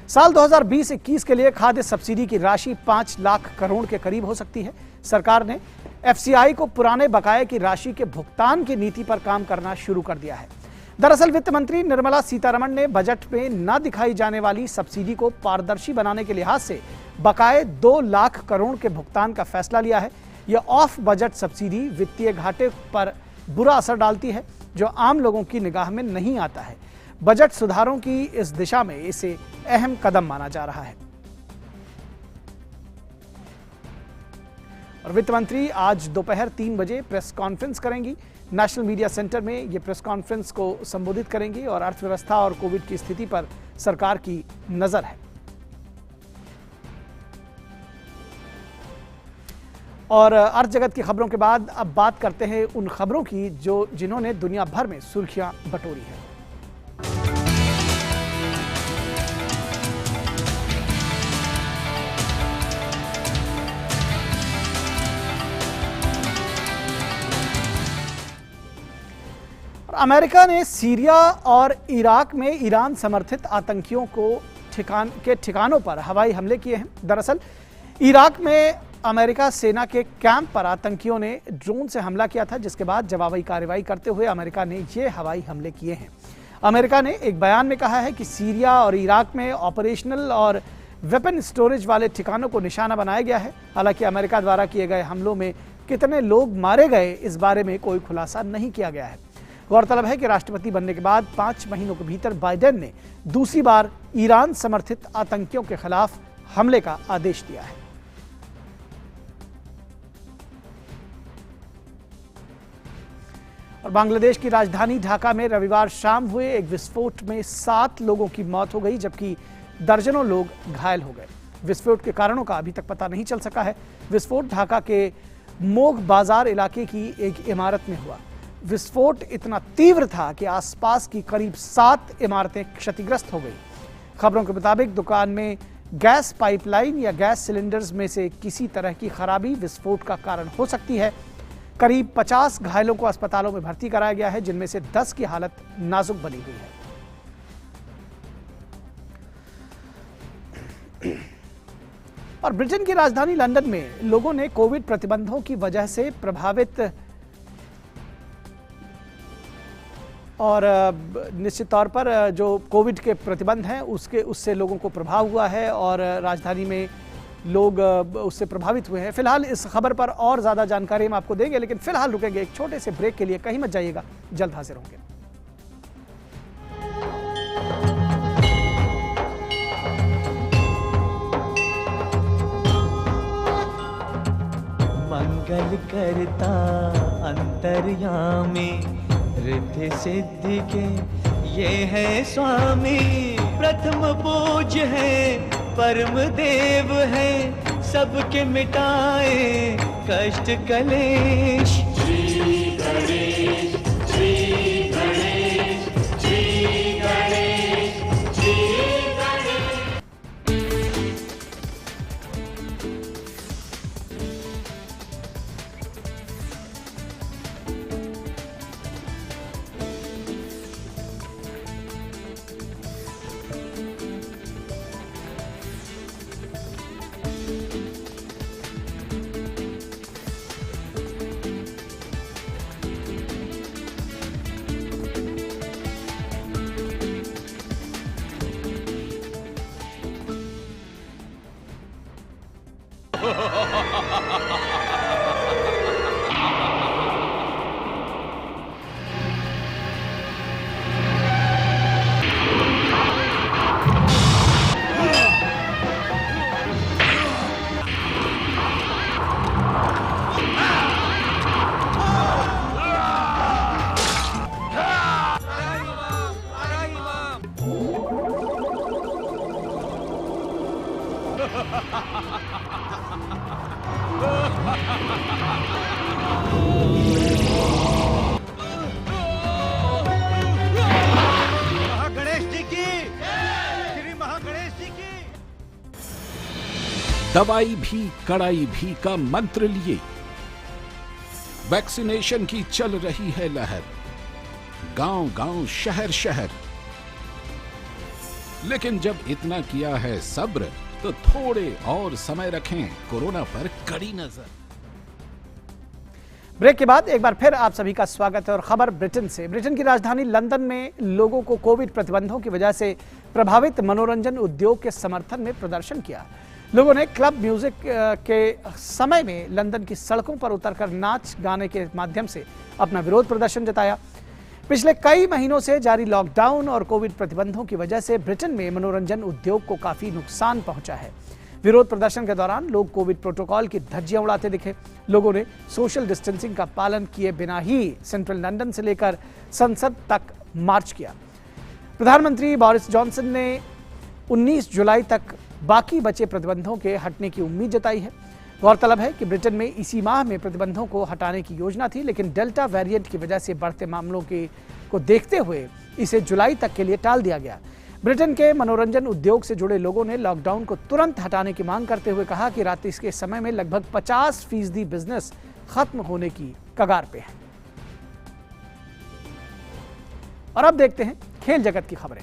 Speaker 1: साल 2020-21 के लिए खाद्य सब्सिडी की राशि 5 लाख करोड़ के करीब हो सकती है। सरकार ने एफसीआई को पुराने बकाये की राशि के भुगतान की नीति पर काम करना शुरू कर दिया है। दरअसल वित्त मंत्री निर्मला सीतारमण ने बजट में न दिखाई जाने वाली सब्सिडी को पारदर्शी बनाने के लिहाज से बकाये 2 लाख करोड़ के भुगतान का फैसला लिया है। यह ऑफ बजट सब्सिडी वित्तीय घाटे पर बुरा असर डालती है, जो आम लोगों की निगाह में नहीं आता है। बजट सुधारों की इस दिशा में इसे अहम कदम माना जा रहा है। और वित्त मंत्री आज दोपहर 3 बजे प्रेस कॉन्फ्रेंस करेंगी। नेशनल मीडिया सेंटर में ये प्रेस कॉन्फ्रेंस को संबोधित करेंगी और अर्थव्यवस्था और कोविड की स्थिति पर सरकार की नजर है। और अर्थ जगत की खबरों के बाद अब बात करते हैं उन खबरों की जिन्होंने दुनिया भर में सुर्खियां बटोरी है। अमेरिका ने सीरिया और इराक में ईरान समर्थित आतंकियों को ठिकानों पर हवाई हमले किए हैं। दरअसल इराक में अमेरिका सेना के कैंप पर आतंकियों ने ड्रोन से हमला किया था, जिसके बाद जवाबी कार्रवाई करते हुए अमेरिका ने ये हवाई हमले किए हैं। अमेरिका ने एक बयान में कहा है कि सीरिया और इराक में ऑपरेशनल और वेपन स्टोरेज वाले ठिकानों को निशाना बनाया गया है। हालांकि अमेरिका द्वारा किए गए हमलों में कितने लोग मारे गए इस बारे में कोई खुलासा नहीं किया गया है। गौरतलब है कि राष्ट्रपति बनने के बाद 5 महीनों के भीतर बाइडेन ने दूसरी बार ईरान समर्थित आतंकियों के खिलाफ हमले का आदेश दिया है। और बांग्लादेश की राजधानी ढाका में रविवार शाम हुए एक विस्फोट में 7 लोगों की मौत हो गई, जबकि दर्जनों लोग घायल हो गए। विस्फोट के कारणों का अभी तक पता नहीं चल सका है। विस्फोट ढाका के मोग बाजार इलाके की एक इमारत में हुआ। विस्फोट इतना तीव्र था कि आसपास की करीब 7 इमारतें क्षतिग्रस्त हो गई। खबरों के मुताबिक दुकान में गैस पाइपलाइन या गैस सिलेंडर्स में से किसी तरह की खराबी विस्फोट का कारण हो सकती है। करीब 50 घायलों को अस्पतालों में भर्ती कराया गया है, जिनमें से 10 की हालत नाजुक बनी हुई है। और ब्रिटेन की राजधानी लंदन में लोगों ने कोविड प्रतिबंधों की वजह से प्रभावित और निश्चित तौर पर जो कोविड के प्रतिबंध हैं उससे लोगों को प्रभाव हुआ है और राजधानी में लोग उससे प्रभावित हुए हैं। फिलहाल इस खबर पर और ज़्यादा जानकारी हम आपको देंगे, लेकिन फिलहाल रुकेंगे एक छोटे से ब्रेक के लिए। कहीं मत जाइएगा, जल्द हाजिर होंगे।
Speaker 15: मंगल करता अंतर्यामी, रिद्धि सिद्धि के ये है स्वामी। प्रथम पूज्य है, परम देव है, सबके मिटाए कष्ट कलेश। श्री गणेश, श्री गणेश, श्री गणेश, श्री गणेश।
Speaker 16: दवाई भी कड़ाई भी का मंत्र लिए वैक्सीनेशन की चल रही है लहर, गांव-गांव, शहर-शहर। लेकिन जब इतना किया है सब्र, तो थोड़े और समय रखें कोरोना पर कड़ी नजर।
Speaker 1: ब्रेक के बाद एक बार फिर आप सभी का स्वागत है और खबर ब्रिटेन से। ब्रिटेन की राजधानी लंदन में लोगों को कोविड प्रतिबंधों की वजह से प्रभावित मनोरंजन उद्योग के समर्थन में प्रदर्शन किया। लोगों ने क्लब म्यूजिक के समय में लंदन की सड़कों पर उतरकर नाच गाने के माध्यम से अपना विरोध प्रदर्शन जताया। पिछले कई महीनों से जारी लॉकडाउन और कोविड प्रतिबंधों की वजह से ब्रिटेन में मनोरंजन उद्योग को काफी नुकसान पहुंचा है। विरोध प्रदर्शन के दौरान लोग कोविड प्रोटोकॉल की धज्जियां उड़ाते दिखे। लोगों ने सोशल डिस्टेंसिंग का पालन किए बिना ही सेंट्रल लंदन से लेकर संसद तक मार्च किया। प्रधानमंत्री बोरिस जॉनसन ने 19 जुलाई तक बाकी बचे प्रतिबंधों के हटने की उम्मीद जताई है। गौरतलब है कि ब्रिटेन में इसी माह में प्रतिबंधों को हटाने की योजना थी, लेकिन डेल्टा वेरिएंट की वजह से बढ़ते मामलों को देखते हुए इसे जुलाई तक के लिए टाल दिया गया। ब्रिटेन के मनोरंजन उद्योग से जुड़े लोगों ने लॉकडाउन को तुरंत हटाने की मांग करते हुए कहा कि रात के समय में लगभग 50% बिजनेस खत्म होने की कगार पे है। और अब देखते हैं खेल जगत की खबरें।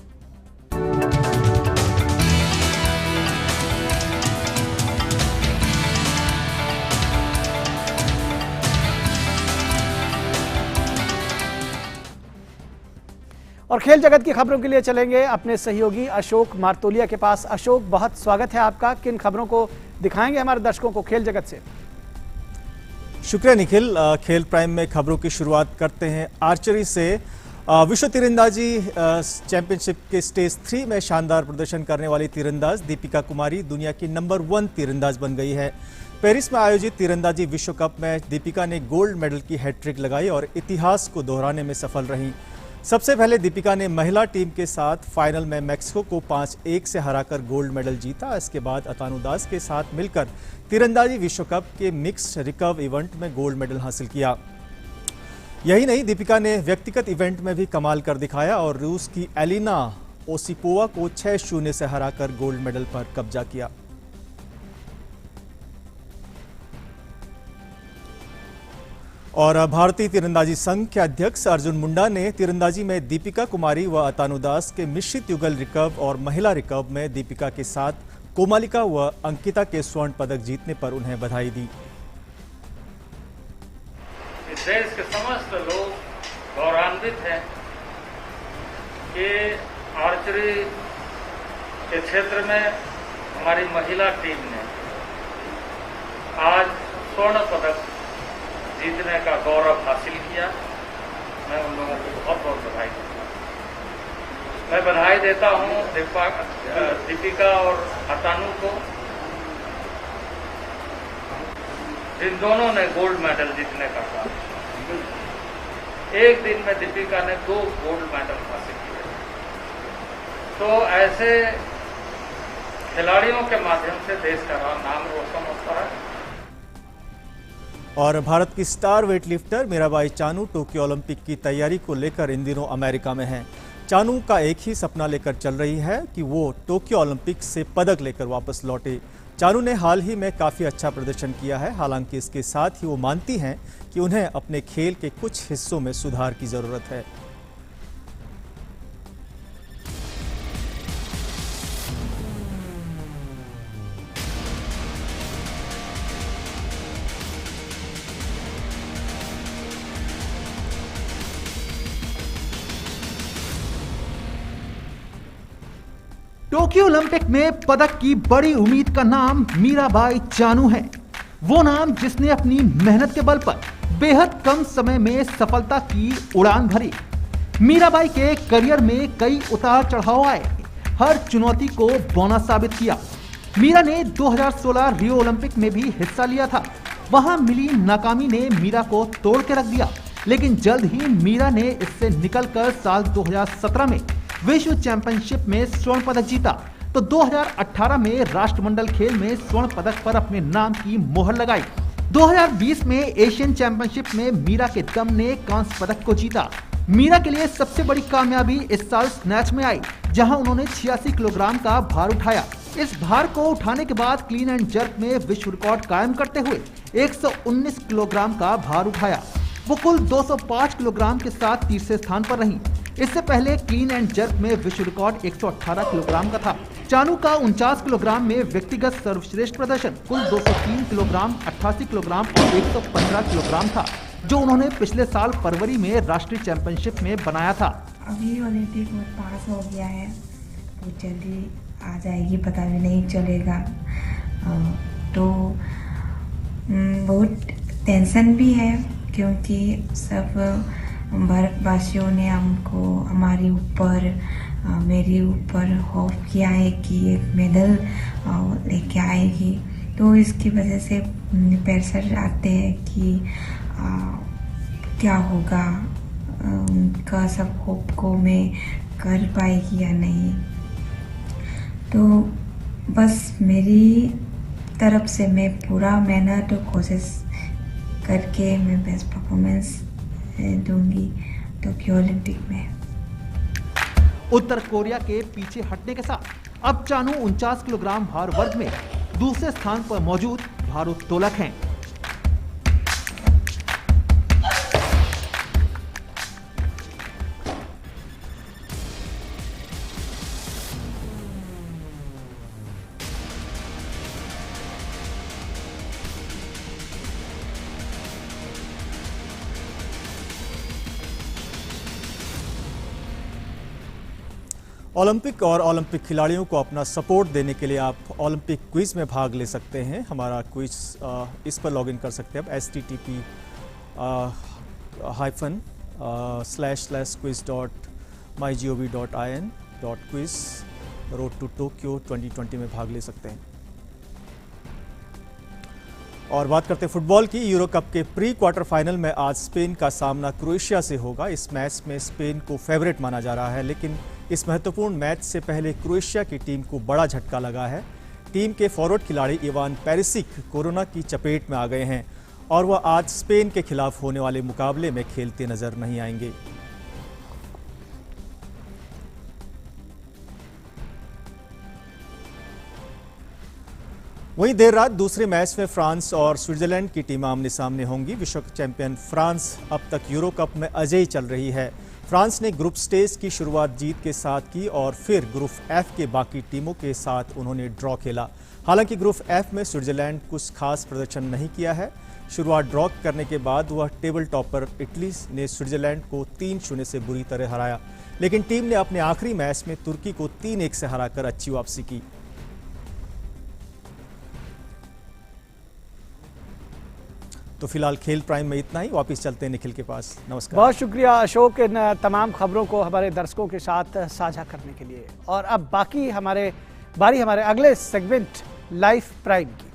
Speaker 1: और खेल जगत की खबरों के लिए चलेंगे अपने सहयोगी अशोक मारतोलिया के पास। अशोक, बहुत स्वागत है आपका। किन खबरों को दिखाएंगे हमारे दर्शकों को खेल जगत से?
Speaker 17: शुक्रिया निखिल। खेल प्राइम में खबरों की शुरुआत करते हैं आर्चरी से। विश्व तीरंदाजी चैंपियनशिप के स्टेज 3 में शानदार प्रदर्शन करने वाली तीरंदाज दीपिका कुमारी दुनिया की नंबर 1 तीरंदाज बन गई है। पेरिस में आयोजित तीरंदाजी विश्व कप में दीपिका ने गोल्ड मेडल की हैट्रिक लगाई और इतिहास को दोहराने में सफल रही। सबसे पहले दीपिका ने महिला टीम के साथ फाइनल में मैक्सिको को 5-1 से हराकर गोल्ड मेडल जीता। इसके बाद अतानु दास के साथ मिलकर तीरंदाजी विश्व कप के मिक्स्ड रिकर्व इवेंट में गोल्ड मेडल हासिल किया। यही नहीं, दीपिका ने व्यक्तिगत इवेंट में भी कमाल कर दिखाया और रूस की एलिना ओसिपोवा को 6-0 से हराकर गोल्ड मेडल पर कब्जा किया। और भारतीय तीरंदाजी संघ के अध्यक्ष अर्जुन मुंडा ने तीरंदाजी में दीपिका कुमारी व अतानु दास के मिश्रित युगल रिकर्व और महिला रिकर्व में दीपिका के साथ कोमालिका व अंकिता के स्वर्ण पदक जीतने पर उन्हें बधाई दी।
Speaker 18: इस देश के समस्त लोग गौरवान्वित हैं कि आर्चरी के क्षेत्र में हमारी महिला टीम ने आज स्वर्ण पदक जीतने का गौरव हासिल किया। मैं उन लोगों को बहुत बहुत बधाई देता हूँ। मैं बधाई देता हूँ दीपिका और अतानु को, जिन दोनों ने गोल्ड मेडल जीतने का काम। एक दिन में दीपिका ने 2 गोल्ड मेडल हासिल किए। तो ऐसे खिलाड़ियों के माध्यम से देश का नाम रोशन होता है।
Speaker 17: और भारत की star weightlifter Mirabai Chanu Tokyo Olympic की तैयारी को लेकर इन दिनों अमेरिका में हैं। चानू का एक ही सपना लेकर चल रही है कि वो टोक्यो ओलंपिक से पदक लेकर वापस लौटे। चानू ने हाल ही में काफ़ी अच्छा प्रदर्शन किया है। हालांकि इसके साथ ही वो मानती हैं कि उन्हें अपने खेल के कुछ हिस्सों में सुधार की ज़रूरत है।
Speaker 19: टोक्यो ओलंपिक में पदक की बड़ी उम्मीद का नाम मीराबाई चानू है। वो नाम जिसने अपनी मेहनत के बल पर बेहद कम समय में सफलता की उड़ान भरी। मीराबाई के करियर में कई उतार चढ़ाव आए, हर चुनौती को बौना साबित किया। मीरा ने 2016 रियो ओलंपिक में भी हिस्सा लिया था। वहां मिली नाकामी ने मीरा को तोड़ के रख दिया, लेकिन जल्द ही मीरा ने इससे निकलकर साल 2017 में विश्व चैंपियनशिप में स्वर्ण पदक जीता, तो 2018 में राष्ट्रमंडल खेल में स्वर्ण पदक पर अपने नाम की मोहर लगाई। 2020 में एशियन चैंपियनशिप में मीरा के दम ने कांस्य पदक को जीता। मीरा के लिए सबसे बड़ी कामयाबी इस साल स्नैच में आई, जहां उन्होंने 86 किलोग्राम का भार उठाया। इस भार को उठाने के बाद क्लीन एंड जर्क में विश्व रिकॉर्ड कायम करते हुए 119 किलोग्राम का भार उठाया। वो कुल 205 किलोग्राम के साथ तीसरे स्थान पर रहीं। इससे पहले क्लीन एंड जर्क में विश्व रिकॉर्ड 118 किलोग्राम का था। चानू का 49 किलोग्राम में व्यक्तिगत सर्वश्रेष्ठ प्रदर्शन कुल 203 किलोग्राम, 88 किलोग्राम और 115 किलोग्राम था, जो उन्होंने पिछले साल फरवरी में राष्ट्रीय चैंपियनशिप में बनाया था।
Speaker 20: अभी ओलंपिक में पास हो गया है तो जल्दी आ जाएगी, पता भी नहीं चलेगा। तो बहुत टेंशन भी है, क्योंकि सब भारतवासियों ने हमको, हमारे ऊपर, मेरे ऊपर होप किया है कि एक मेडल लेके आएगी। तो इसकी वजह से प्रेशर आते हैं कि क्या होगा, उनका सब होप को मैं कर पाएगी या नहीं। तो बस मेरी तरफ से मैं पूरा मेहनत और कोशिश करके मैं बेस्ट परफॉर्मेंस दूंगी टोक्यो ओलंपिक में।
Speaker 19: उत्तर कोरिया के पीछे हटने के साथ अब चानू 49 किलोग्राम भार वर्ग में दूसरे स्थान पर मौजूद भारोत्तोलक हैं।
Speaker 17: ओलंपिक और ओलंपिक खिलाड़ियों को अपना सपोर्ट देने के लिए आप ओलंपिक क्विज में भाग ले सकते हैं। हमारा क्विज इस पर लॉगिन कर सकते हैं आप http://quiz.mygov.in.quiz रोड टू टोक्यो 2020 में भाग ले सकते हैं। और बात करते हैं फुटबॉल की। यूरो कप के प्री क्वार्टर फाइनल में आज स्पेन का सामना क्रोएशिया से होगा। इस मैच में स्पेन को फेवरेट माना जा रहा है, लेकिन इस महत्वपूर्ण मैच से पहले क्रोएशिया की टीम को बड़ा झटका लगा है। टीम के फॉरवर्ड खिलाड़ी इवान पेरिसिक कोरोना की चपेट में आ गए हैं और वह आज स्पेन के खिलाफ होने वाले मुकाबले में खेलते नजर नहीं आएंगे। वहीं देर रात दूसरे मैच में फ्रांस और स्विट्जरलैंड की टीम आमने सामने होंगी। विश्व चैंपियन फ्रांस अब तक यूरो कप में अजेय चल रही है। फ्रांस ने ग्रुप स्टेज की शुरुआत जीत के साथ की और फिर ग्रुप एफ के बाकी टीमों के साथ उन्होंने ड्रॉ खेला। हालांकि ग्रुप एफ में स्विट्जरलैंड कुछ खास प्रदर्शन नहीं किया है। शुरुआत ड्रॉ करने के बाद वह टेबल टॉपर इटली ने स्विट्जरलैंड को 3-0 से बुरी तरह हराया, लेकिन टीम ने अपने आखिरी मैच में तुर्की को 3-1 से हराकर अच्छी वापसी की। तो फिलहाल खेल प्राइम में इतना ही। वापस चलते हैं निखिल के पास। नमस्कार।
Speaker 1: बहुत शुक्रिया अशोक इन तमाम खबरों को हमारे दर्शकों के साथ साझा करने के लिए। और अब बाकी हमारे अगले सेगमेंट लाइफ प्राइम की।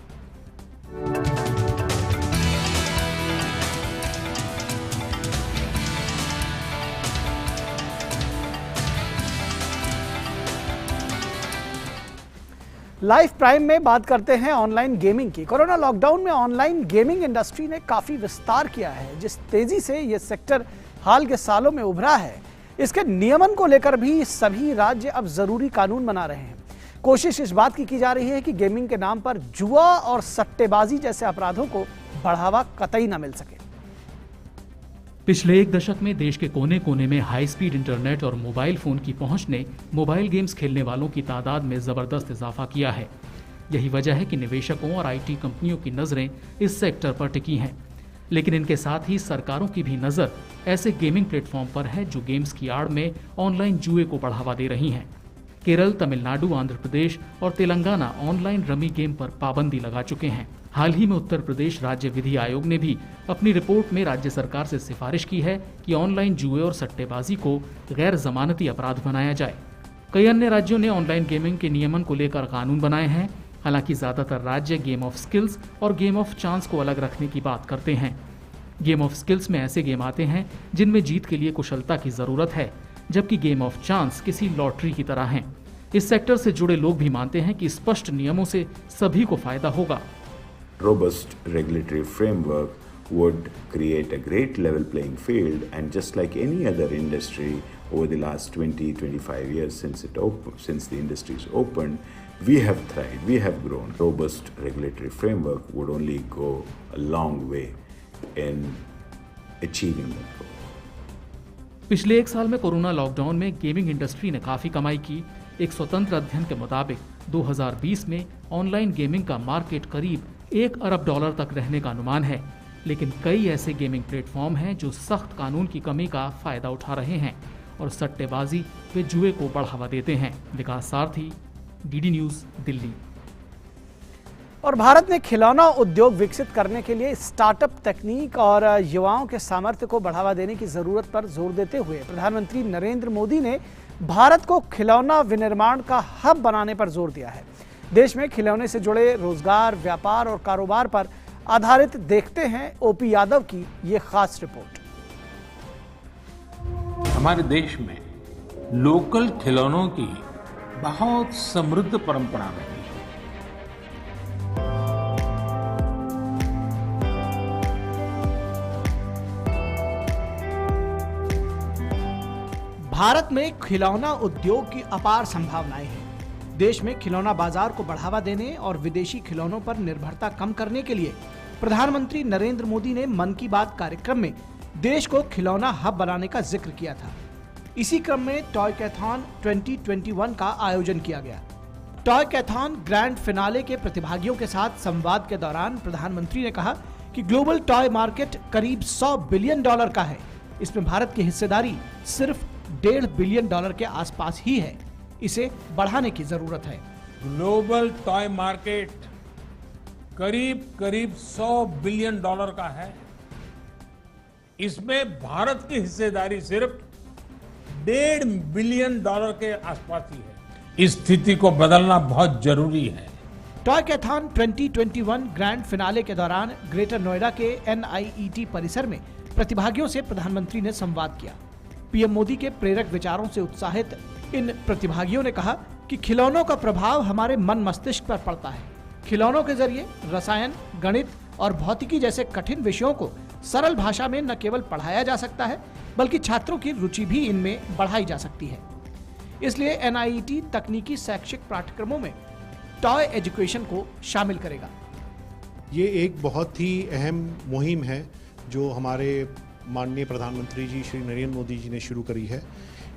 Speaker 1: लाइफ प्राइम में बात करते हैं ऑनलाइन गेमिंग की। कोरोना लॉकडाउन में ऑनलाइन गेमिंग इंडस्ट्री ने काफी विस्तार किया है। जिस तेजी से यह सेक्टर हाल के सालों में उभरा है, इसके नियमन को लेकर भी सभी राज्य अब जरूरी कानून बना रहे हैं। कोशिश इस बात की जा रही है कि गेमिंग के नाम पर जुआ और सट्टेबाजी जैसे अपराधों को बढ़ावा कतई न मिल सके।
Speaker 21: पिछले एक दशक में देश के कोने कोने में हाई स्पीड इंटरनेट और मोबाइल फोन की पहुंच ने मोबाइल गेम्स खेलने वालों की तादाद में जबरदस्त इजाफा किया है। यही वजह है कि निवेशकों और आईटी कंपनियों की नजरें इस सेक्टर पर टिकी हैं। लेकिन इनके साथ ही सरकारों की भी नजर ऐसे गेमिंग प्लेटफॉर्म पर है जो गेम्स की आड़ में ऑनलाइन जुए को बढ़ावा दे रही हैं। केरल, तमिलनाडु, आंध्र प्रदेश और तेलंगाना ऑनलाइन रमी गेम पर पाबंदी लगा चुके हैं। हाल ही में उत्तर प्रदेश राज्य विधि आयोग ने भी अपनी रिपोर्ट में राज्य सरकार से सिफारिश की है कि ऑनलाइन जुए और सट्टेबाजी को गैर जमानती अपराध बनाया जाए। कई अन्य राज्यों ने ऑनलाइन गेमिंग के नियमन को लेकर कानून बनाए हैं। हालांकि ज्यादातर राज्य गेम ऑफ स्किल्स और गेम ऑफ चांस को अलग रखने की बात करते हैं। गेम ऑफ स्किल्स में ऐसे गेम आते हैं जिनमें जीत के लिए कुशलता की जरूरत है, जबकि गेम ऑफ चांस किसी लॉटरी की तरह हैं। इस सेक्टर से जुड़े लोग भी मानते हैं कि स्पष्ट नियमों से सभी को फायदा होगा।
Speaker 22: Robust regulatory framework would create a great level playing field, and just like any other industry over the last 20-25 years since the industry is opened, we have thrived, we have grown. Robust regulatory framework would only go a long way in achieving that goal.
Speaker 21: पिछले एक साल में corona lockdown में gaming industry ने काफी कमाई की। एक स्वतंत्र अध्ययन के मुताबिक 2020 में ऑनलाइन गेमिंग का मार्केट करीब $1 अरब तक रहने का अनुमान है। लेकिन कई ऐसे गेमिंग प्लेटफॉर्म हैं जो सख्त कानून की कमी का फायदा उठा रहे हैं और सट्टेबाजी व जुए को बढ़ावा देते हैं। विकास सारथी, डीडी न्यूज, दिल्ली।
Speaker 1: और भारत ने खिलौना उद्योग विकसित करने के लिए स्टार्टअप तकनीक और युवाओं के सामर्थ्य को बढ़ावा देने की जरूरत पर जोर देते हुए प्रधानमंत्री नरेंद्र मोदी ने भारत को खिलौना विनिर्माण का हब बनाने पर जोर दिया है। देश में खिलौने से जुड़े रोजगार, व्यापार और कारोबार पर आधारित देखते हैं ओपी यादव की ये खास रिपोर्ट।
Speaker 23: हमारे देश में लोकल खिलौनों की बहुत समृद्ध परंपरा रही है।
Speaker 1: भारत में खिलौना उद्योग की अपार संभावनाएं हैं। देश में खिलौना बाजार को बढ़ावा देने और विदेशी खिलौनों पर निर्भरता कम करने के लिए प्रधानमंत्री नरेंद्र मोदी ने मन की बात कार्यक्रम में देश को खिलौना हब बनाने का जिक्र किया था। इसी क्रम में टॉय कैथॉन 2021 का आयोजन किया गया। टॉय कैथॉन ग्रैंड फिनाले के प्रतिभागियों के साथ संवाद के दौरान प्रधानमंत्री ने कहा कि ग्लोबल टॉय मार्केट करीब $100 बिलियन का है। इसमें भारत की हिस्सेदारी सिर्फ $1.5 बिलियन के आसपास ही है। इसे बढ़ाने की जरूरत है।
Speaker 23: ग्लोबल टॉय मार्केट करीब $100 बिलियन का है। इसमें भारत की हिस्सेदारी सिर्फ $1.5 बिलियन के आसपास ही है। इस स्थिति को बदलना बहुत जरूरी है।
Speaker 1: टॉय कैथॉन 2021 ग्रैंड फिनाले के दौरान ग्रेटर नोएडा के NIET परिसर में प्रतिभागियों से प्रधानमंत्री ने संवाद किया। पीएम मोदी के प्रेरक विचारों से उत्साहित इन प्रतिभागियों ने कहा कि खिलौनों का प्रभाव हमारे मन मस्तिष्क पर पड़ता है। खिलौनों के जरिए रसायन, गणित और भौतिकी जैसे कठिन विषयों को सरल भाषा में न केवल पढ़ाया जा सकता है, बल्कि छात्रों की रुचि भी इनमें बढ़ाई जा सकती है। इसलिए NIET तकनीकी शैक्षिक पाठ्यक्रमों में टॉय एजुकेशन को शामिल करेगा।
Speaker 24: ये एक बहुत ही अहम मुहिम है जो हमारे माननीय प्रधानमंत्री जी श्री नरेंद्र मोदी जी ने शुरू करी है।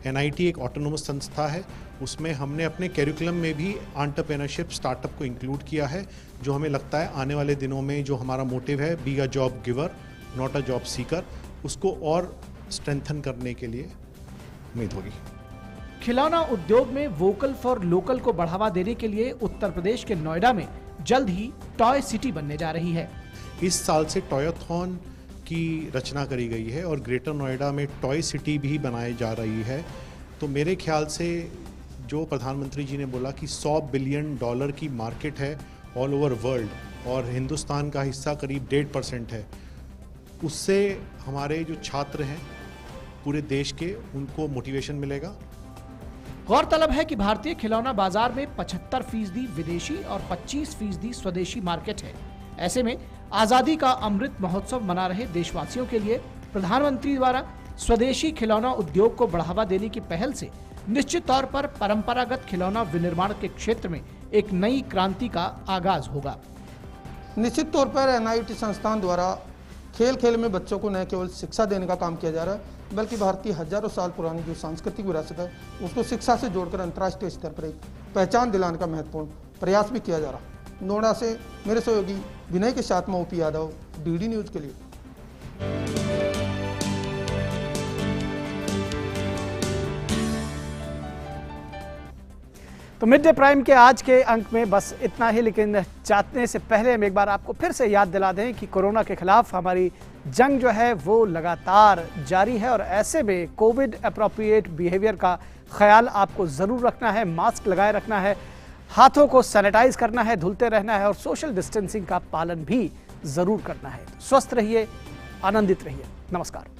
Speaker 24: NIT एक ऑटोनोमस संस्था है, उसमें हमने अपने कैरिकुलम में भी एंटरप्रेन्योरशिप स्टार्टअप को इंक्लूड किया है, जो हमें लगता है आने वाले दिनों में जो हमारा मोटिव है be a job giver not a job seeker, उसको और स्ट्रेंथन करने के लिए उम्मीद होगी।
Speaker 1: खिलौना उद्योग में वोकल फॉर लोकल को बढ़ावा देने के लिए उत्तर प्रदेश के नोएडा में जल्द ही टॉय सिटी बनने जा रही है।
Speaker 24: इस साल से टॉयथॉन की रचना करी गई है और ग्रेटर नोएडा में टॉय सिटी भी बनाई जा रही है। तो मेरे ख्याल से जो प्रधानमंत्री जी ने बोला कि $100 बिलियन की मार्केट है ऑल ओवर वर्ल्ड और हिंदुस्तान का हिस्सा करीब 1.5% है, उससे हमारे जो छात्र हैं पूरे देश के, उनको मोटिवेशन मिलेगा।
Speaker 1: गौरतलब है कि भारतीय खिलौना बाजार में 75% विदेशी और 25% स्वदेशी मार्केट है। ऐसे में आजादी का अमृत महोत्सव मना रहे देशवासियों के लिए प्रधानमंत्री द्वारा स्वदेशी खिलौना उद्योग को बढ़ावा देने की पहल से निश्चित तौर पर परंपरागत खिलौना विनिर्माण के क्षेत्र में एक नई क्रांति का आगाज होगा।
Speaker 2: निश्चित तौर पर NIT संस्थान द्वारा खेल खेल में बच्चों को न केवल शिक्षा देने का काम किया जा रहा है, बल्कि भारतीय हजारों साल पुरानी जो सांस्कृतिक विरासत है उसको शिक्षा से जोड़कर अंतर्राष्ट्रीय स्तर पर एक पहचान दिलाने का महत्वपूर्ण प्रयास भी किया जा रहा है। नोएडा से मेरे सहयोगी विनय के साथ मैं OP यादव, DD न्यूज के लिए।
Speaker 1: तो मिड डे प्राइम के आज के अंक में बस इतना ही, लेकिन चाहने से पहले हम एक बार आपको फिर से याद दिला दें कि कोरोना के खिलाफ हमारी जंग जो है वो लगातार जारी है और ऐसे में कोविड अप्रोप्रिएट बिहेवियर का ख्याल आपको ज़रूर रखना है। मास्क लगाए रखना है, हाथों को सैनिटाइज करना है, धुलते रहना है और सोशल डिस्टेंसिंग का पालन भी ज़रूर करना है। स्वस्थ रहिए, आनंदित रहिए। नमस्कार।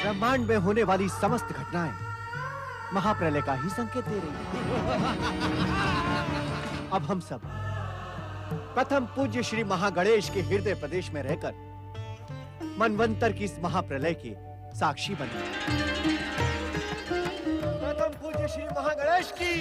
Speaker 3: ब्रह्मांड में होने वाली समस्त घटनाएं महाप्रलय का ही संकेत दे रही हैं। अब हम सब प्रथम पूज्य श्री महागणेश के हृदय प्रदेश में रहकर मनवंतर की इस महाप्रलय के साक्षी बने। प्रथम पूज्य श्री महागणेश की